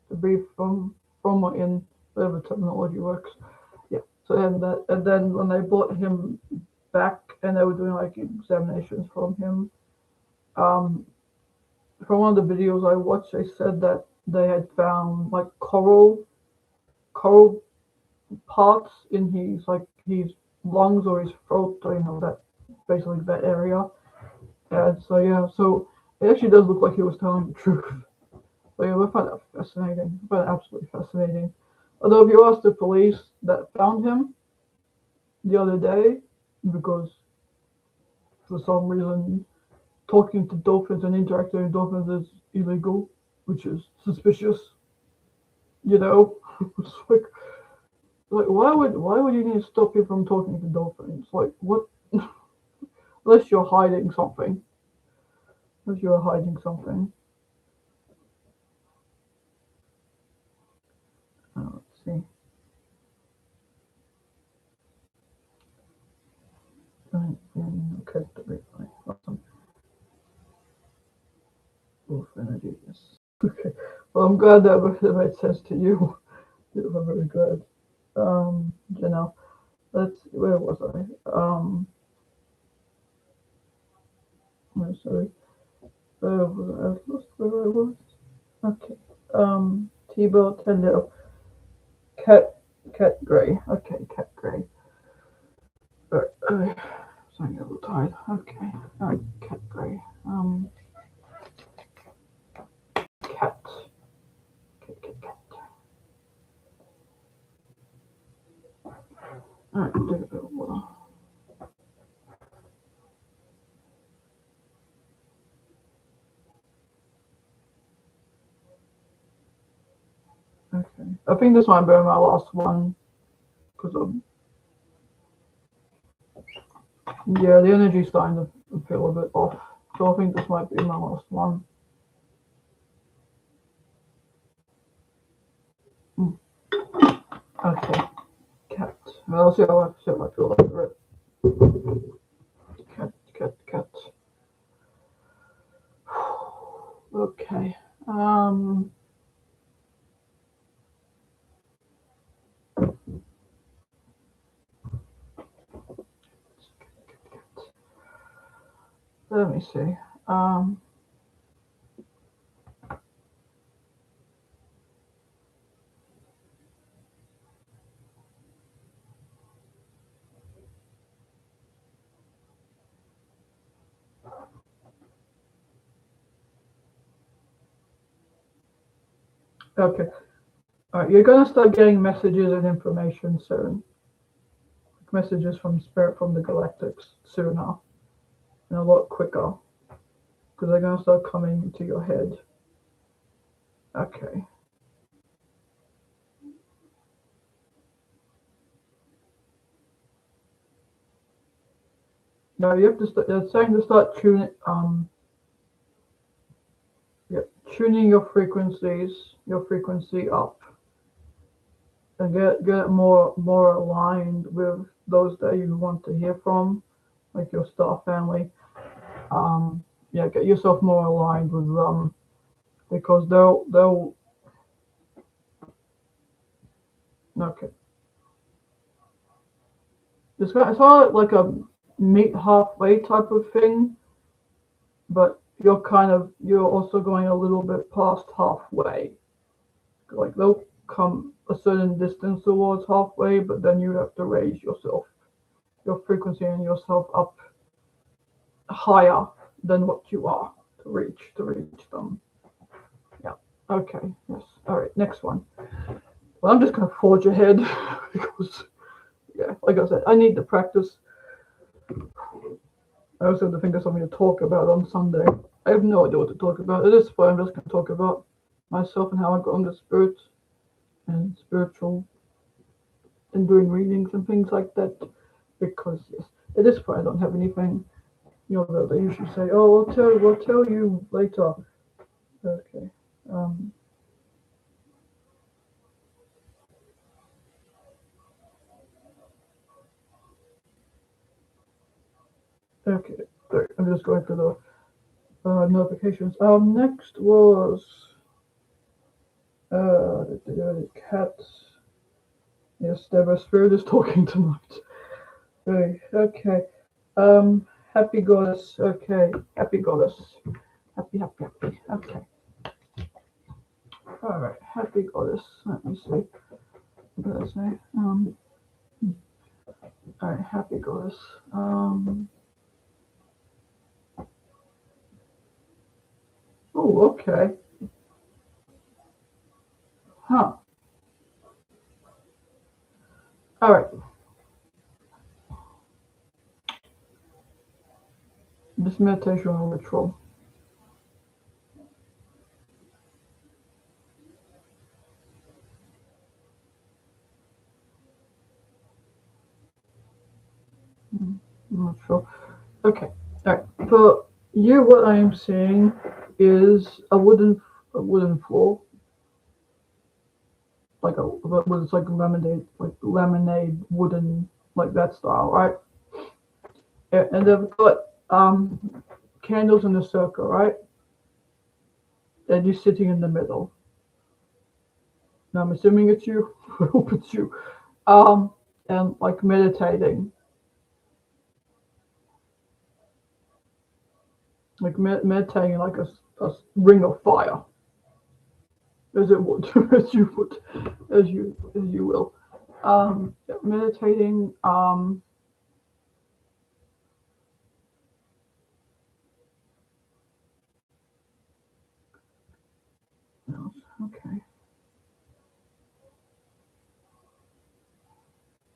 to breathe from or in, whatever terminology works. Yeah. So and then when they brought him back and they were doing like examinations from him, from one of the videos I watched, they said that they had found like coral parts in his lungs or his throat, or that basically that area. And so yeah, so it actually does look like he was telling the truth. So yeah, I find that fascinating. I find that absolutely fascinating. Although if you ask the police that found him the other day, because for some reason talking to dolphins and interacting with dolphins is illegal, which is suspicious. It's like why would you need to stop you from talking to dolphins? Like what? Unless you're hiding something. Unless you're hiding something. Let's see. Okay, awesome. Wolf energy. Yes. Okay. Well, I'm glad that made sense to you. I'm very glad. You know, where was I? I'm sorry. I lost where I was. Okay. T-Bell, Tendo, Cat Gray. Okay, Cat Gray. Sorry, a little tired. Okay. Alright, Cat Gray. Cat. Cat. Alright, take a bit of water. Okay. I think this might be my last one because yeah, the energy's starting to feel a bit off. So I think this might be my last one. Mm. Okay. Cat. Well, I'll see how I feel after it. Cat. Okay. Let me see. Okay. All right. You're gonna start getting messages and information soon. Messages from Spirit from the Galactics sooner and a lot quicker because they're gonna start coming into your head. Okay. Now you have to start. They're saying to start tuning. Yeah, tuning your frequency up, and get it more aligned with those that you want to hear from, like your star family. Yeah, get yourself more aligned with them because they'll. Okay, it's not like a meet halfway type of thing, but you're also going a little bit past halfway. Like they'll come a certain distance towards halfway, but then you have to raise your frequency and yourself up higher than what you are to reach them. Yeah. Okay. Yes. All right. Next one. Well, I'm just gonna forge ahead because yeah, like I said, I need the practice. I also have to think of something to talk about on Sunday. I have no idea what to talk about. At this point, I'm just gonna talk about myself and how I got into spirit and spiritual and doing readings and things like that. Because yes, at this point, I don't have anything. They usually say, "Oh, we'll tell you later." Okay. Um, okay. Sorry, I'm just going through the notifications. Next was the cats. Yes, Deborah Spirit is talking tonight. Okay. Happy goddess. Okay. Happy goddess. Happy. Okay. All right. Happy goddess. Let me see. What did I say? All right. Happy goddess. Oh, okay. Huh. All right. This meditation ritual. I'm not sure. Okay. All right. For you, what I am seeing is a wooden floor, but it's like lemonade wooden, like that style, right? Yeah, and they've got candles in a circle, right? And you're sitting in the middle. I'm assuming it's you. I hope it's you. Um, and like meditating, like meditating like a ring of fire, as it would, as you would, as you will. Yeah, meditating.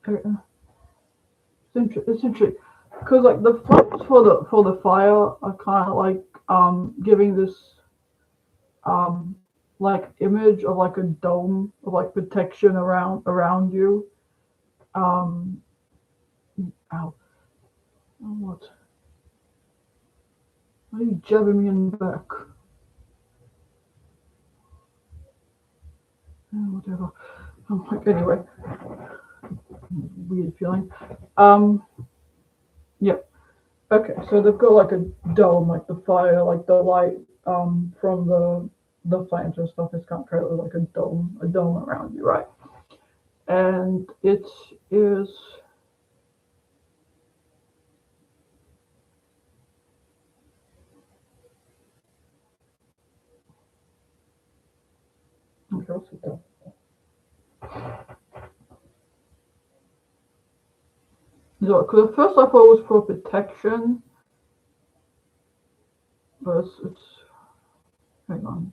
Okay. It's interesting because like the flames for the fire are kind of like giving this um like image of like a dome of like protection around you. Um, ow, oh, what? Why are you jabbing me in the back? Oh, whatever. I'm like anyway, weird feeling. Um, yeah. Okay, so they've got like a dome, like the fire, like the light from the flames and stuff is kind of created like a dome around you, right? And it is okay, what's it done? So, because at first I thought it was for protection, but it's hang on.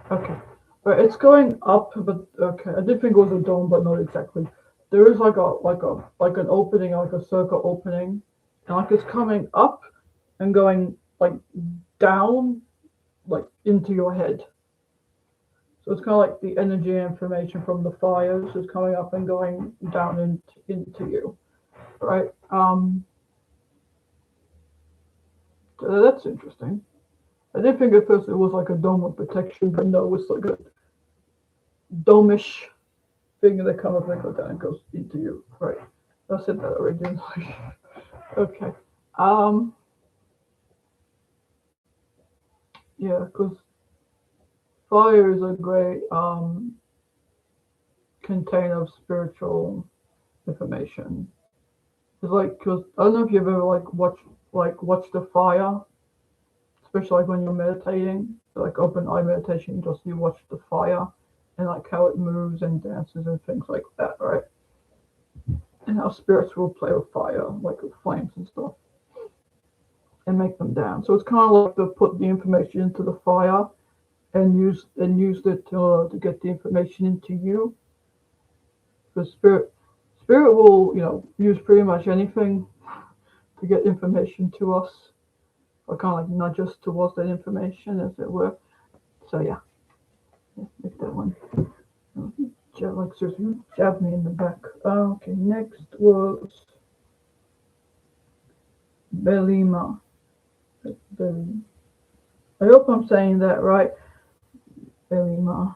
Okay, but it's going up, but okay, I did think it was a dome, but not exactly. There is like an opening, like a circle opening, and like it's coming up and going like down, like into your head. So it's kind of like the energy and information from the fires is coming up and going down into you, right? So that's interesting. I did think at first it was like a dome of protection, but no, it's like a dome-ish thing that come up and go down and goes into you, right? I said that originally. Okay. Um, yeah, because fire is a great container of spiritual information. It's like, cause I don't know if you've ever watch the fire, especially like when you're meditating, like open eye meditation, just you watch the fire and like how it moves and dances and things like that, right? And how spirits will play with fire, like with flames and stuff, and make them dance. So it's kind of like to put the information into the fire and use it to get the information into you. Because spirit will use pretty much anything to get information to us, or kind of like nudge us towards that information, as it were. So yeah, make that one. Like seriously, jab me in the back. Okay, next was Belima. Bel- I hope I'm saying that right. Belima.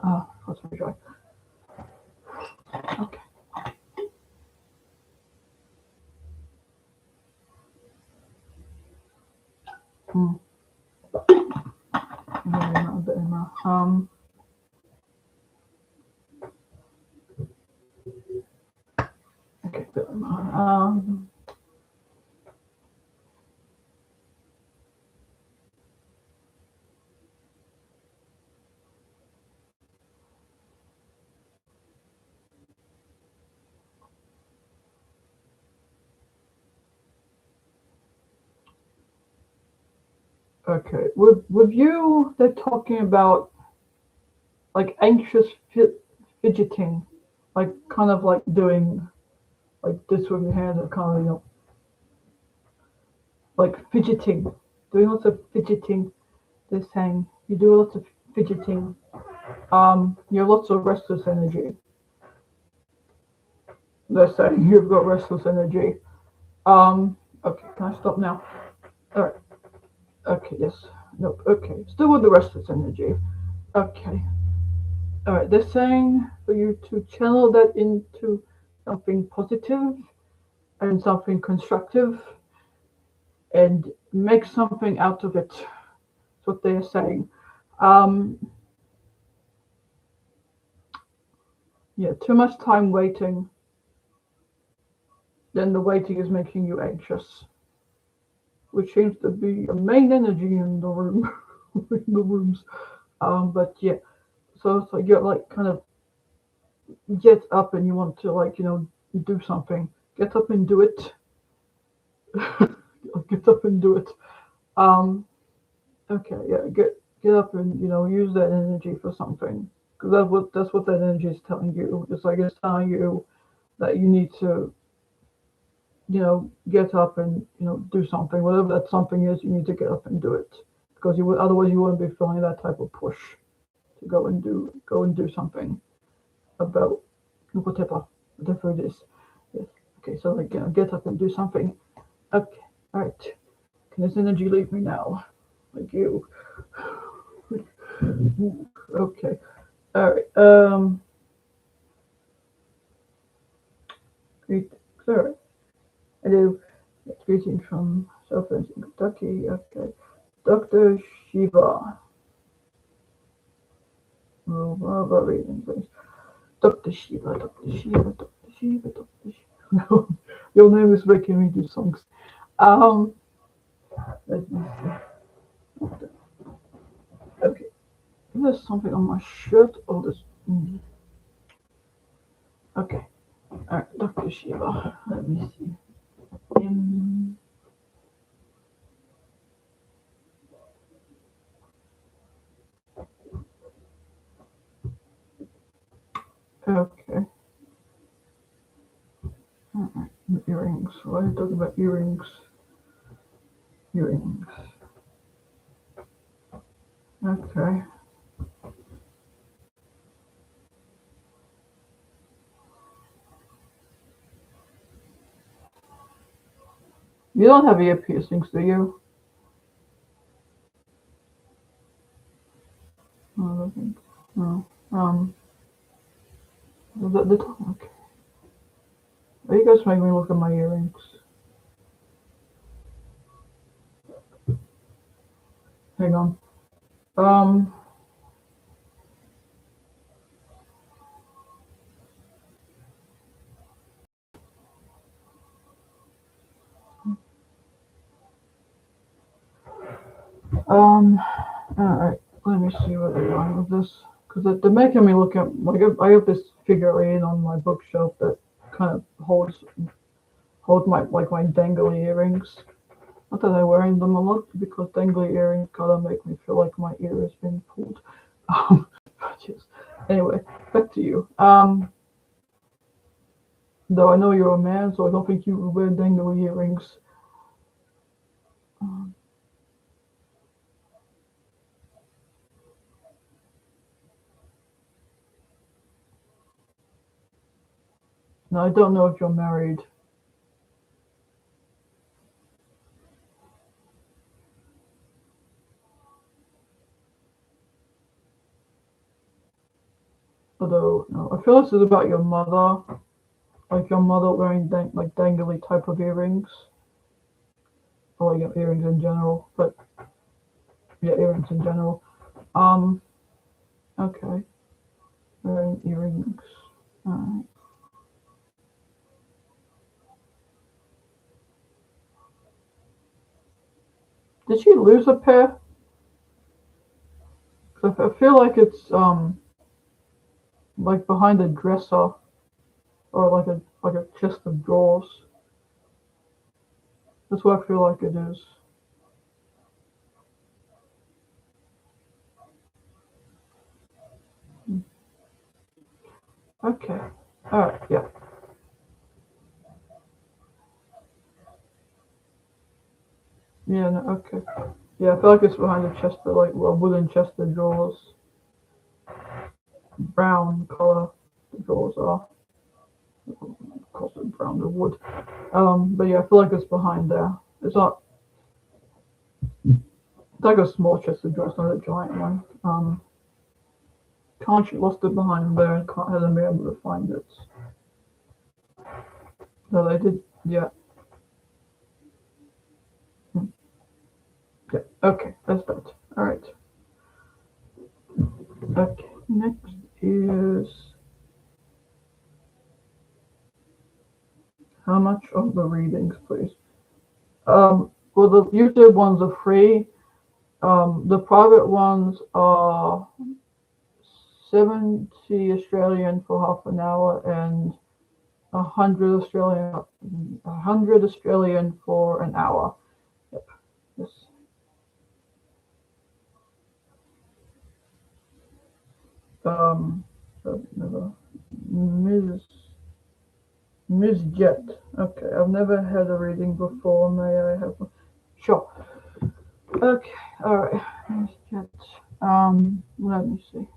Ah, let's try. Okay. Hmm. Belima. Okay, Belima. Okay. With you, they're talking about like anxious fidgeting, like kind of like doing like this with your hands, and kind of like fidgeting, doing lots of fidgeting. They're saying you do lots of fidgeting. You have lots of restless energy. They're saying you've got restless energy. Okay, can I stop now? All right. Okay, yes. Nope. Okay, still with the restless energy. Okay. All right, they're saying for you to channel that into something positive and something constructive and make something out of it. That's what they're saying. Um, yeah, too much time waiting, then the waiting is making you anxious, which seems to be a main energy in the room, in the rooms. But yeah, so you're like kind of get up and you want to like do something. Get up and do it. Get up and do it. Um, okay, yeah, get up and use that energy for something because that's what that energy is telling you. It's like it's telling you that you need to get up and do something, whatever that something is. You need to get up and do it because you would otherwise you wouldn't be feeling that type of push to go and do something about whatever it is. Yes. Okay, so like get up and do something. Okay, all right. Can this energy leave me now? Like you. Okay. All right. Great. Sorry. Hello. Greeting from Southern Kentucky. Okay. Dr. Shiva. Oh, what reading, please? Dr. Shiva, Dr. Shiva, Dr. Shiva, Dr. Shiva. Your name is making me do songs. Um, Let me see. Okay. There's something on my shirt. Oh, this. Okay. All right, Dr. Shiva. Let me see. Um, okay. All right. Earrings. Why are you talking about earrings? Earrings. Okay. You don't have ear piercings, do you? No, I don't think. No. Okay. Are you guys making me look at my earrings? Hang on. Um. Um. All right. Let me see what they're going with this because they're making me look at like I have this figurine on my bookshelf that kind of holds my dangly earrings. Not that I'm wearing them a lot because dangly earrings kind of make me feel like my ear is being pulled. But yes. Anyway, back to you. Though I know you're a man, so I don't think you would wear dangly earrings. Um, no, I don't know if you're married. Although, no, I feel this is about your mother, like your mother wearing dangly type of earrings, or like earrings in general. But yeah, earrings in general. Um, okay, wearing earrings. Alright. Did she lose a pair? 'Cause I feel like it's like behind a dresser or like a chest of drawers. That's what I feel like it is. Okay. Alright, yeah. Yeah, no, okay. Yeah, I feel like it's behind a chest of like a wooden chest of drawers. Brown color the drawers are. Of course it's brown the wood. But yeah, I feel like it's behind there. It's like a small chest of drawers, not a giant one. Kanchi lost it behind there and hasn't been able to find it. So they did, yeah. Yeah, okay, that's that. All right. Okay, next is how much of the readings, please? Well, the YouTube ones are free. The private ones are 70 Australian for half an hour and 100 Australian for an hour. Yep. Yes. Um, never. Ms. Jet. Okay, I've never had a reading before. May I have one? Sure. Okay, all right. Ms. Jet. Let me see.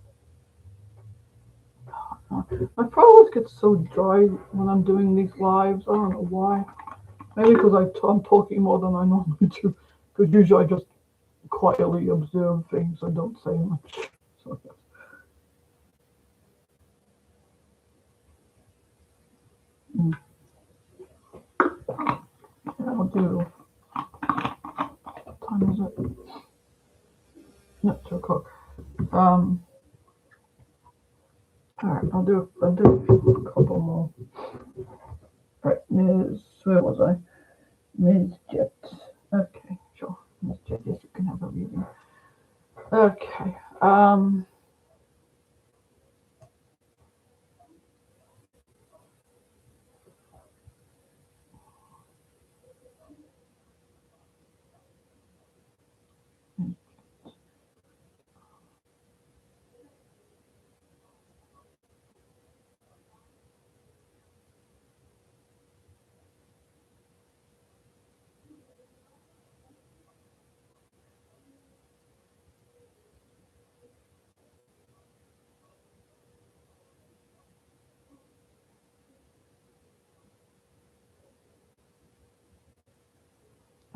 My throat always gets so dry when I'm doing these lives. I don't know why. Maybe because I'm talking more than I normally do. Because usually I just quietly observe things and don't say much. So, mm, yeah, I'll do. What time is it? No, 2 o'clock. Um, all right, I'll do a couple more. All right, where was I? Ms. Jet. Okay, sure. Ms. Jet, yes, you can have a reading. Okay.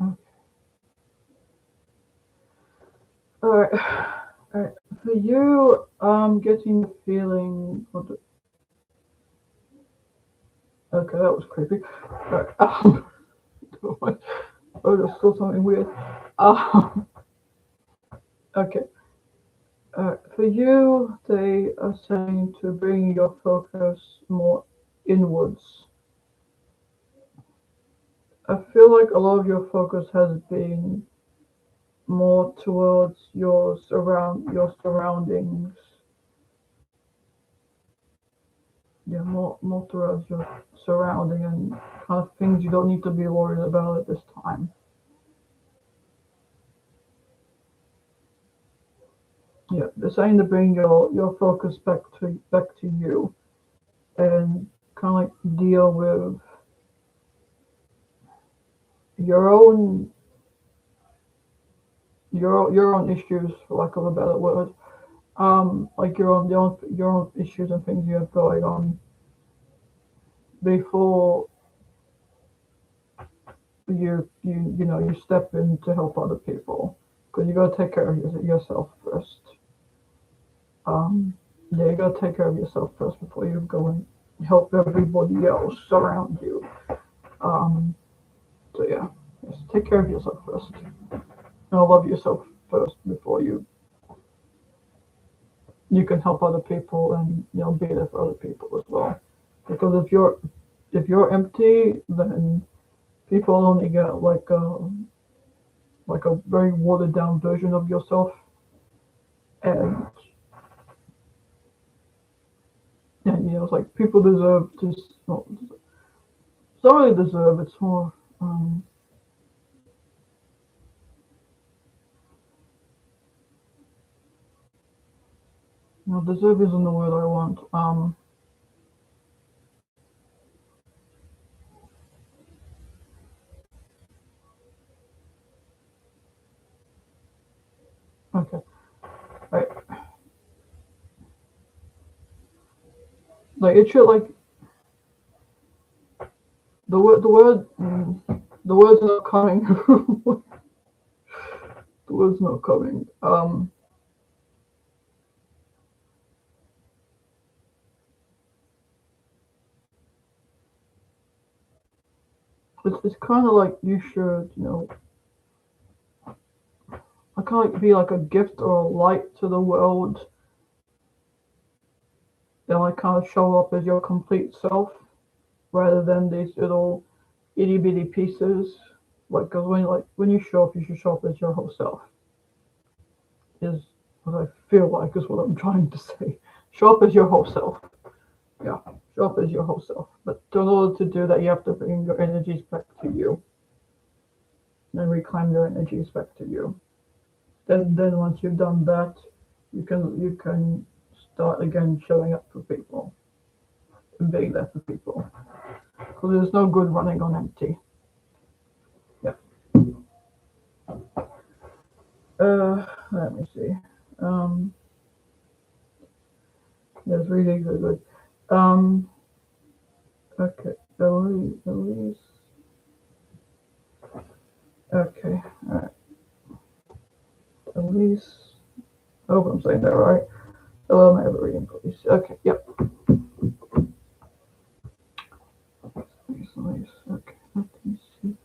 Okay. All right. All right. For you, getting the feeling. Okay, that was creepy. All right. Oh, I just saw something weird. Okay. For you, they are saying to bring your focus more inwards. I feel like a lot of your focus has been more towards your surroundings. Yeah, more towards your surrounding and kind of things you don't need to be worried about at this time. Yeah, they're saying to bring your focus back to you and kind of like deal with your own your own issues, for lack of a better word. Like your own issues and things you have going on before you step in to help other people because you gotta take care of yourself first. Um, yeah, you gotta take care of yourself first before you go and help everybody else around you. Um, so yeah, just take care of yourself first. And love yourself first before you can help other people and be there for other people as well. Because if you're empty, then people only get like a very watered down version of yourself, and it's like people deserve to. Well, it's not really deserve. It's more. No, deserve isn't the word I want. Okay, right. Like it should like the word's not coming. The word's not coming. It's kind of like you should, I kind of like be like a gift or a light to the world, and like kind of show up as your complete self rather than these little itty bitty pieces. Like when you show up, you should show up as your whole self. Is what I feel like is what I'm trying to say. Show up as your whole self. Yeah, show up as your whole self. But in order to do that, you have to bring your energies back to you and reclaim your energies back to you. Then once you've done that, you can start again showing up for people and being there for people. Because there's no good running on empty. Yeah. Let me see. Um, that's really good. Um, okay. Elise. Okay. All right. Elise. I hope I'm saying that right. Hello, my ever reading police. Okay. Yep. Elise. Okay. Let me see.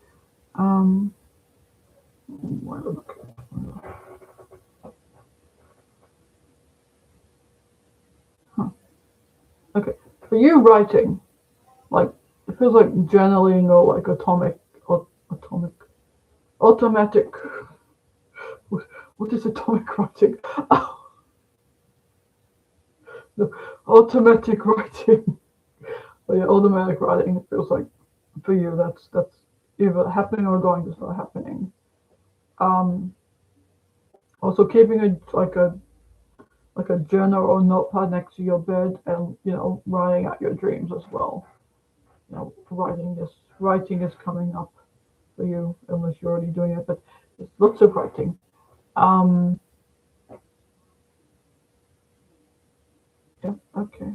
Um. Okay. Huh. Okay. For you writing, like it feels like journaling or like atomic, automatic. What is atomic writing? Oh, no, automatic writing. But yeah, automatic writing. It feels like for you that's either happening or going to start happening. Um, Also keeping a journal or notepad next to your bed, and writing out your dreams as well. Writing is coming up for you unless you're already doing it, but there's lots of writing. Um, yeah, okay,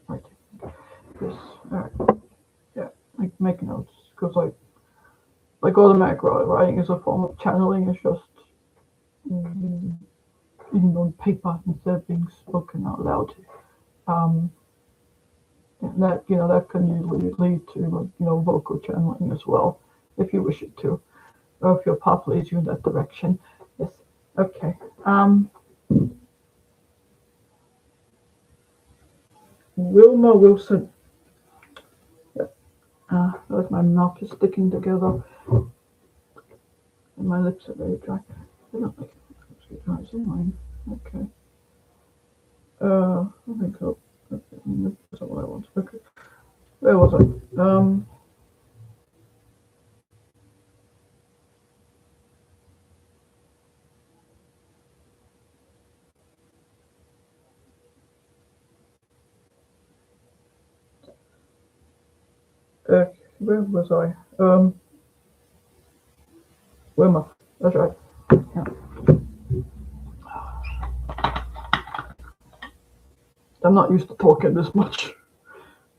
writing. Yes, all right. Yeah, make notes because like automatic writing is a form of channeling. It's just mm, on paper instead of being spoken out loud. Um, and that can usually lead to vocal channeling as well, if you wish it to, or if your path leads you in that direction. Yes. Okay. Um, Wilma Wilson. Yep. There's my mouth is sticking together and my lips are very dry. They don't make lips get dry. It's annoying. Okay. I think so. Okay. That's not what I want. Okay. Where was I? Where was I? Wilma. That's right. Yeah. I'm not used to talking this much.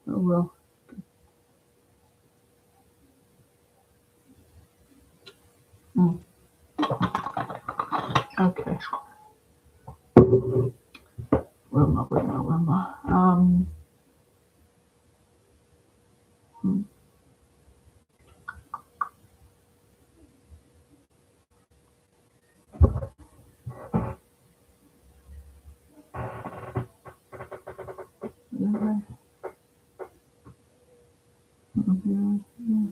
Oh well. Mm, okay. Wilma. Hmm,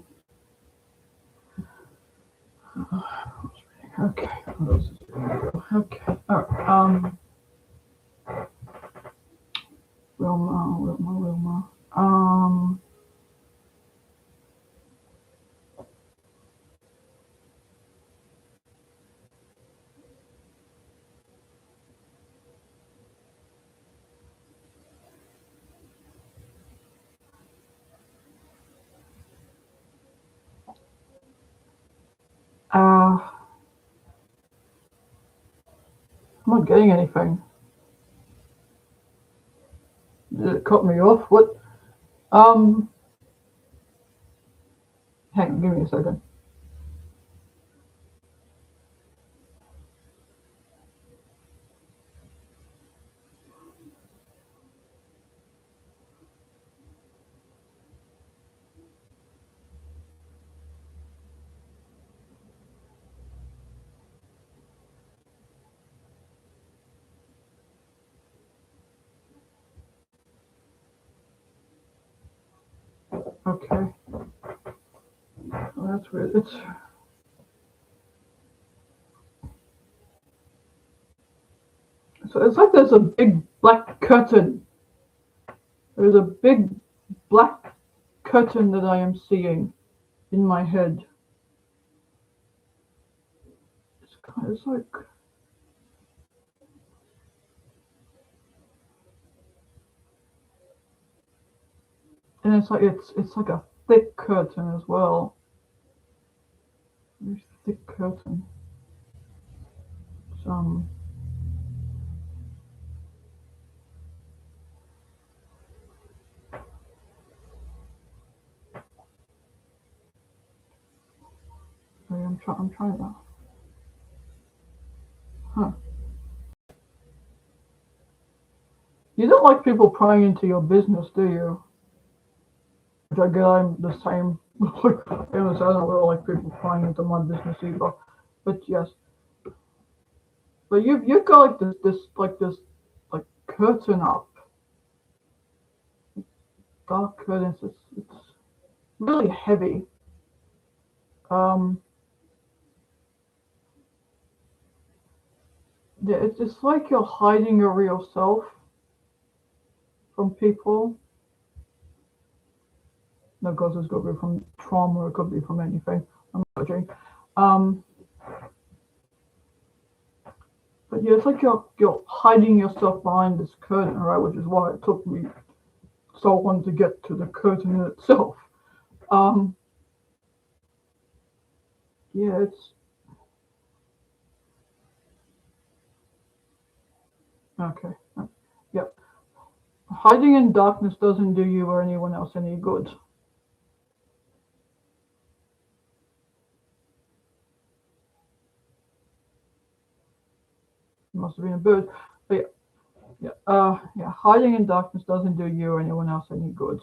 okay. What else is there? Okay. All right. Wilma. I'm not getting anything. Did it cut me off? What? Um, Hang on. Give me a second. Okay. Well, that's weird. So it's like there's a big black curtain. There's a big black curtain that I am seeing in my head. It's like, and it's like a thick curtain as well. Very thick curtain. Some. I'm trying that. Huh. You don't like people prying into your business, do you? Which I guess I'm the same. I don't really like people prying into my business either. But yes, but you've got like this like curtain up, dark curtains. It's really heavy. Um, yeah, it's like you're hiding your real self from people. No, because it could be from trauma, it could be from anything. I'm not judging. Um, but yeah, it's like you're hiding yourself behind this curtain, right? Which is why it took me so long to get to the curtain itself. Um, yeah, it's okay. Yep. Hiding in darkness doesn't do you or anyone else any good. Must have been a bird. But yeah. Hiding in darkness doesn't do you or anyone else any good.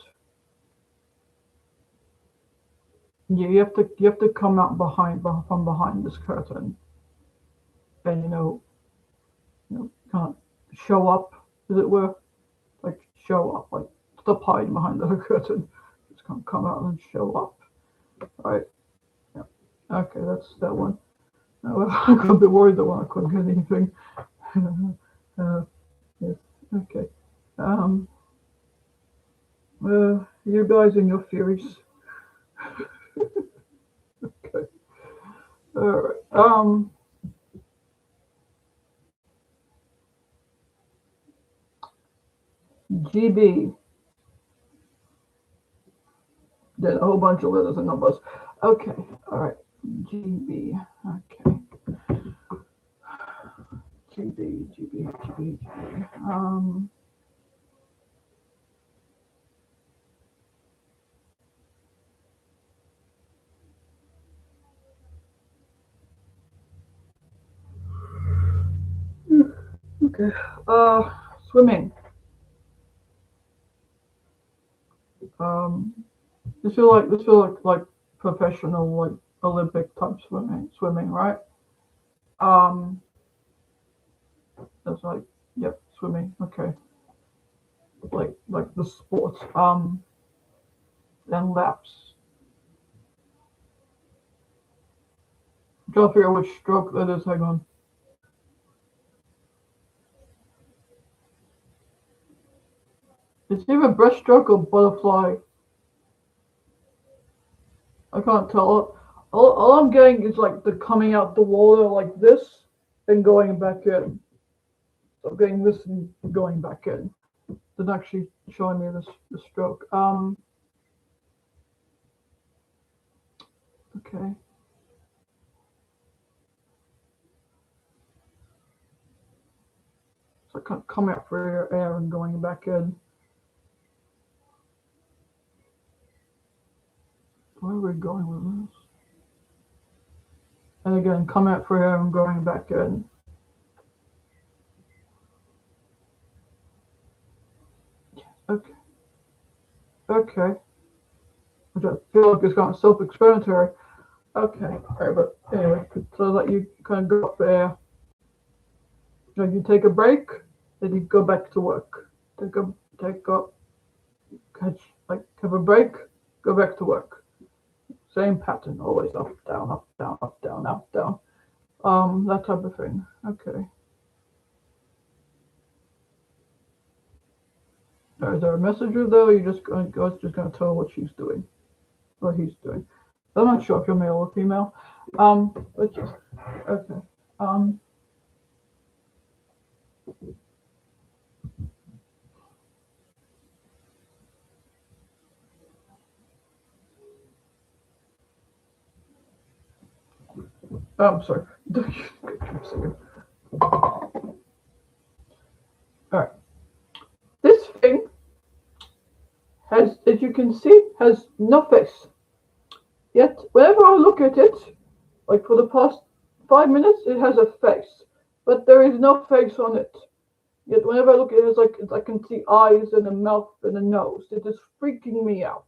Yeah, you have to come out from behind this curtain, and kind of show up, as it were, like show up, like stop hiding behind the curtain. Just come out and show up. Right. Yeah. Okay, that's that one. I got a bit worried that one I couldn't get anything. uh, yes. Okay. Um. You guys and your theories. Okay. All right. GB. Then a whole bunch of letters and numbers. Okay. All right. GB. Okay. GB. Okay. Swimming. Um, this feel like professional, like Olympic type swimming, right? Um, that's like, yep, swimming. Okay. Like the sports. Then laps. I'm trying to figure out which stroke that is. Hang on. It's either breaststroke or butterfly. I can't tell. All I'm getting is like the coming out the water like this and going back in. So I'm getting this and going back in. Than actually showing me this stroke. Okay. So kind of coming out for air and going back in. Where are we going with this? And again, come out for air and going back in. Okay. Okay. Which I feel like it's kind of self-explanatory. Okay. All right, but anyway, so that you kind of go up there, you take a break, then you go back to work. Take a catch like have a break, Go back to work. Same pattern, always up, down, up, down, up, down, up, down. That type of thing. Okay. Is there a messenger though? You're just gonna tell her what she's doing, what he's doing. I'm not sure if you're male or female. But just okay. Um, I'm sorry. All right. This thing has, as you can see, has no face. Yet, whenever I look at it, like for the past 5 minutes, it has a face, but there is no face on it. Yet, whenever I look at it, it's I can see eyes and a mouth and a nose. It is freaking me out.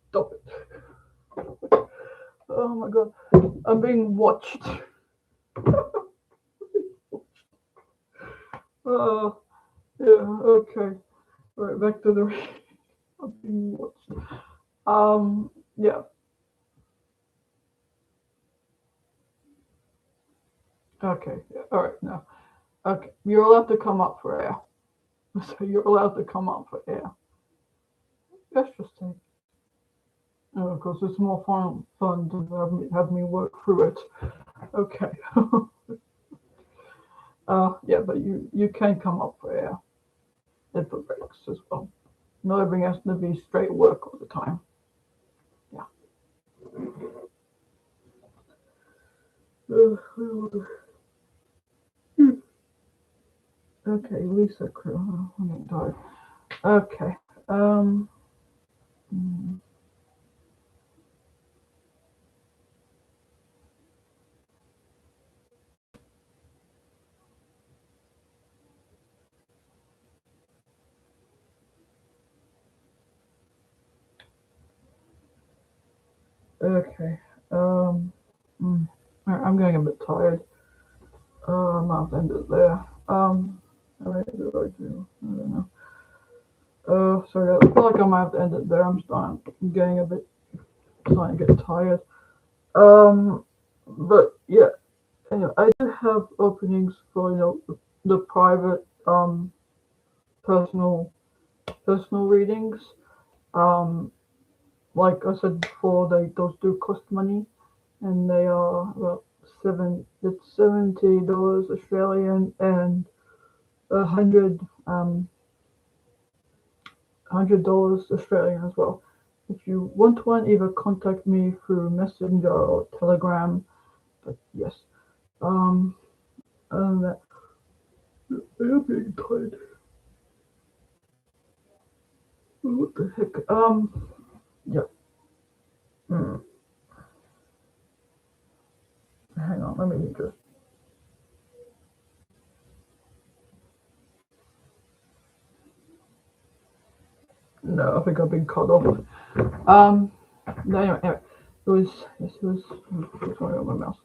Stop it. Oh my god. I'm being watched. Oh, yeah, okay. Right, back to the. I'm being watched. Yeah. Okay. Yeah, all right. Now, okay. You're allowed to come up for air. So you're allowed to come up for air. That's just it. Oh, because it's more fun to have me work through it. Okay. Yeah, but you can come up for air. It for breaks as well. Not everything has to be straight work all the time. Yeah. Okay, Lisa Crew. I'm gonna die. Okay. Um. hmm, Okay. Um. I'm getting a bit tired. I'm not end it there. How many did I do? I don't know. Sorry, I feel like I might have to end it there. I'm getting a bit starting to get tired. But yeah, anyway, I do have openings for the private personal personal readings. Um, like I said before, those do cost money, and they are about it's $70 Australian and 100 $100 Australian as well. If you want one, either contact me through Messenger or Telegram. But yes, um, and that, I'm being tired. What the heck? Yeah. Hmm. Hang on, let me just. No, I think I've been cut off. Um, no, anyway, it was. Yes, it was. Sorry on my mouse.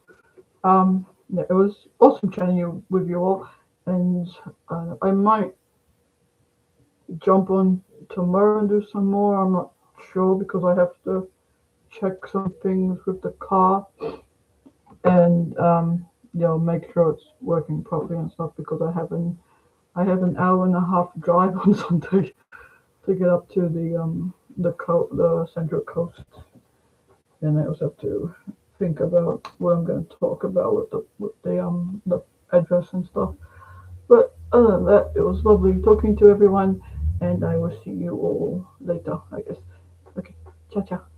Yeah, it was awesome chatting with you all, and I might jump on tomorrow and do some more. I'm not sure because I have to check some things with the car and make sure it's working properly and stuff because I have an hour and a half drive on Sunday to get up to the Central Coast, and I also have to think about what I'm going to talk about with the address and stuff. But other than that, it was lovely talking to everyone, and I will see you all later, I guess. Okay, ciao ciao.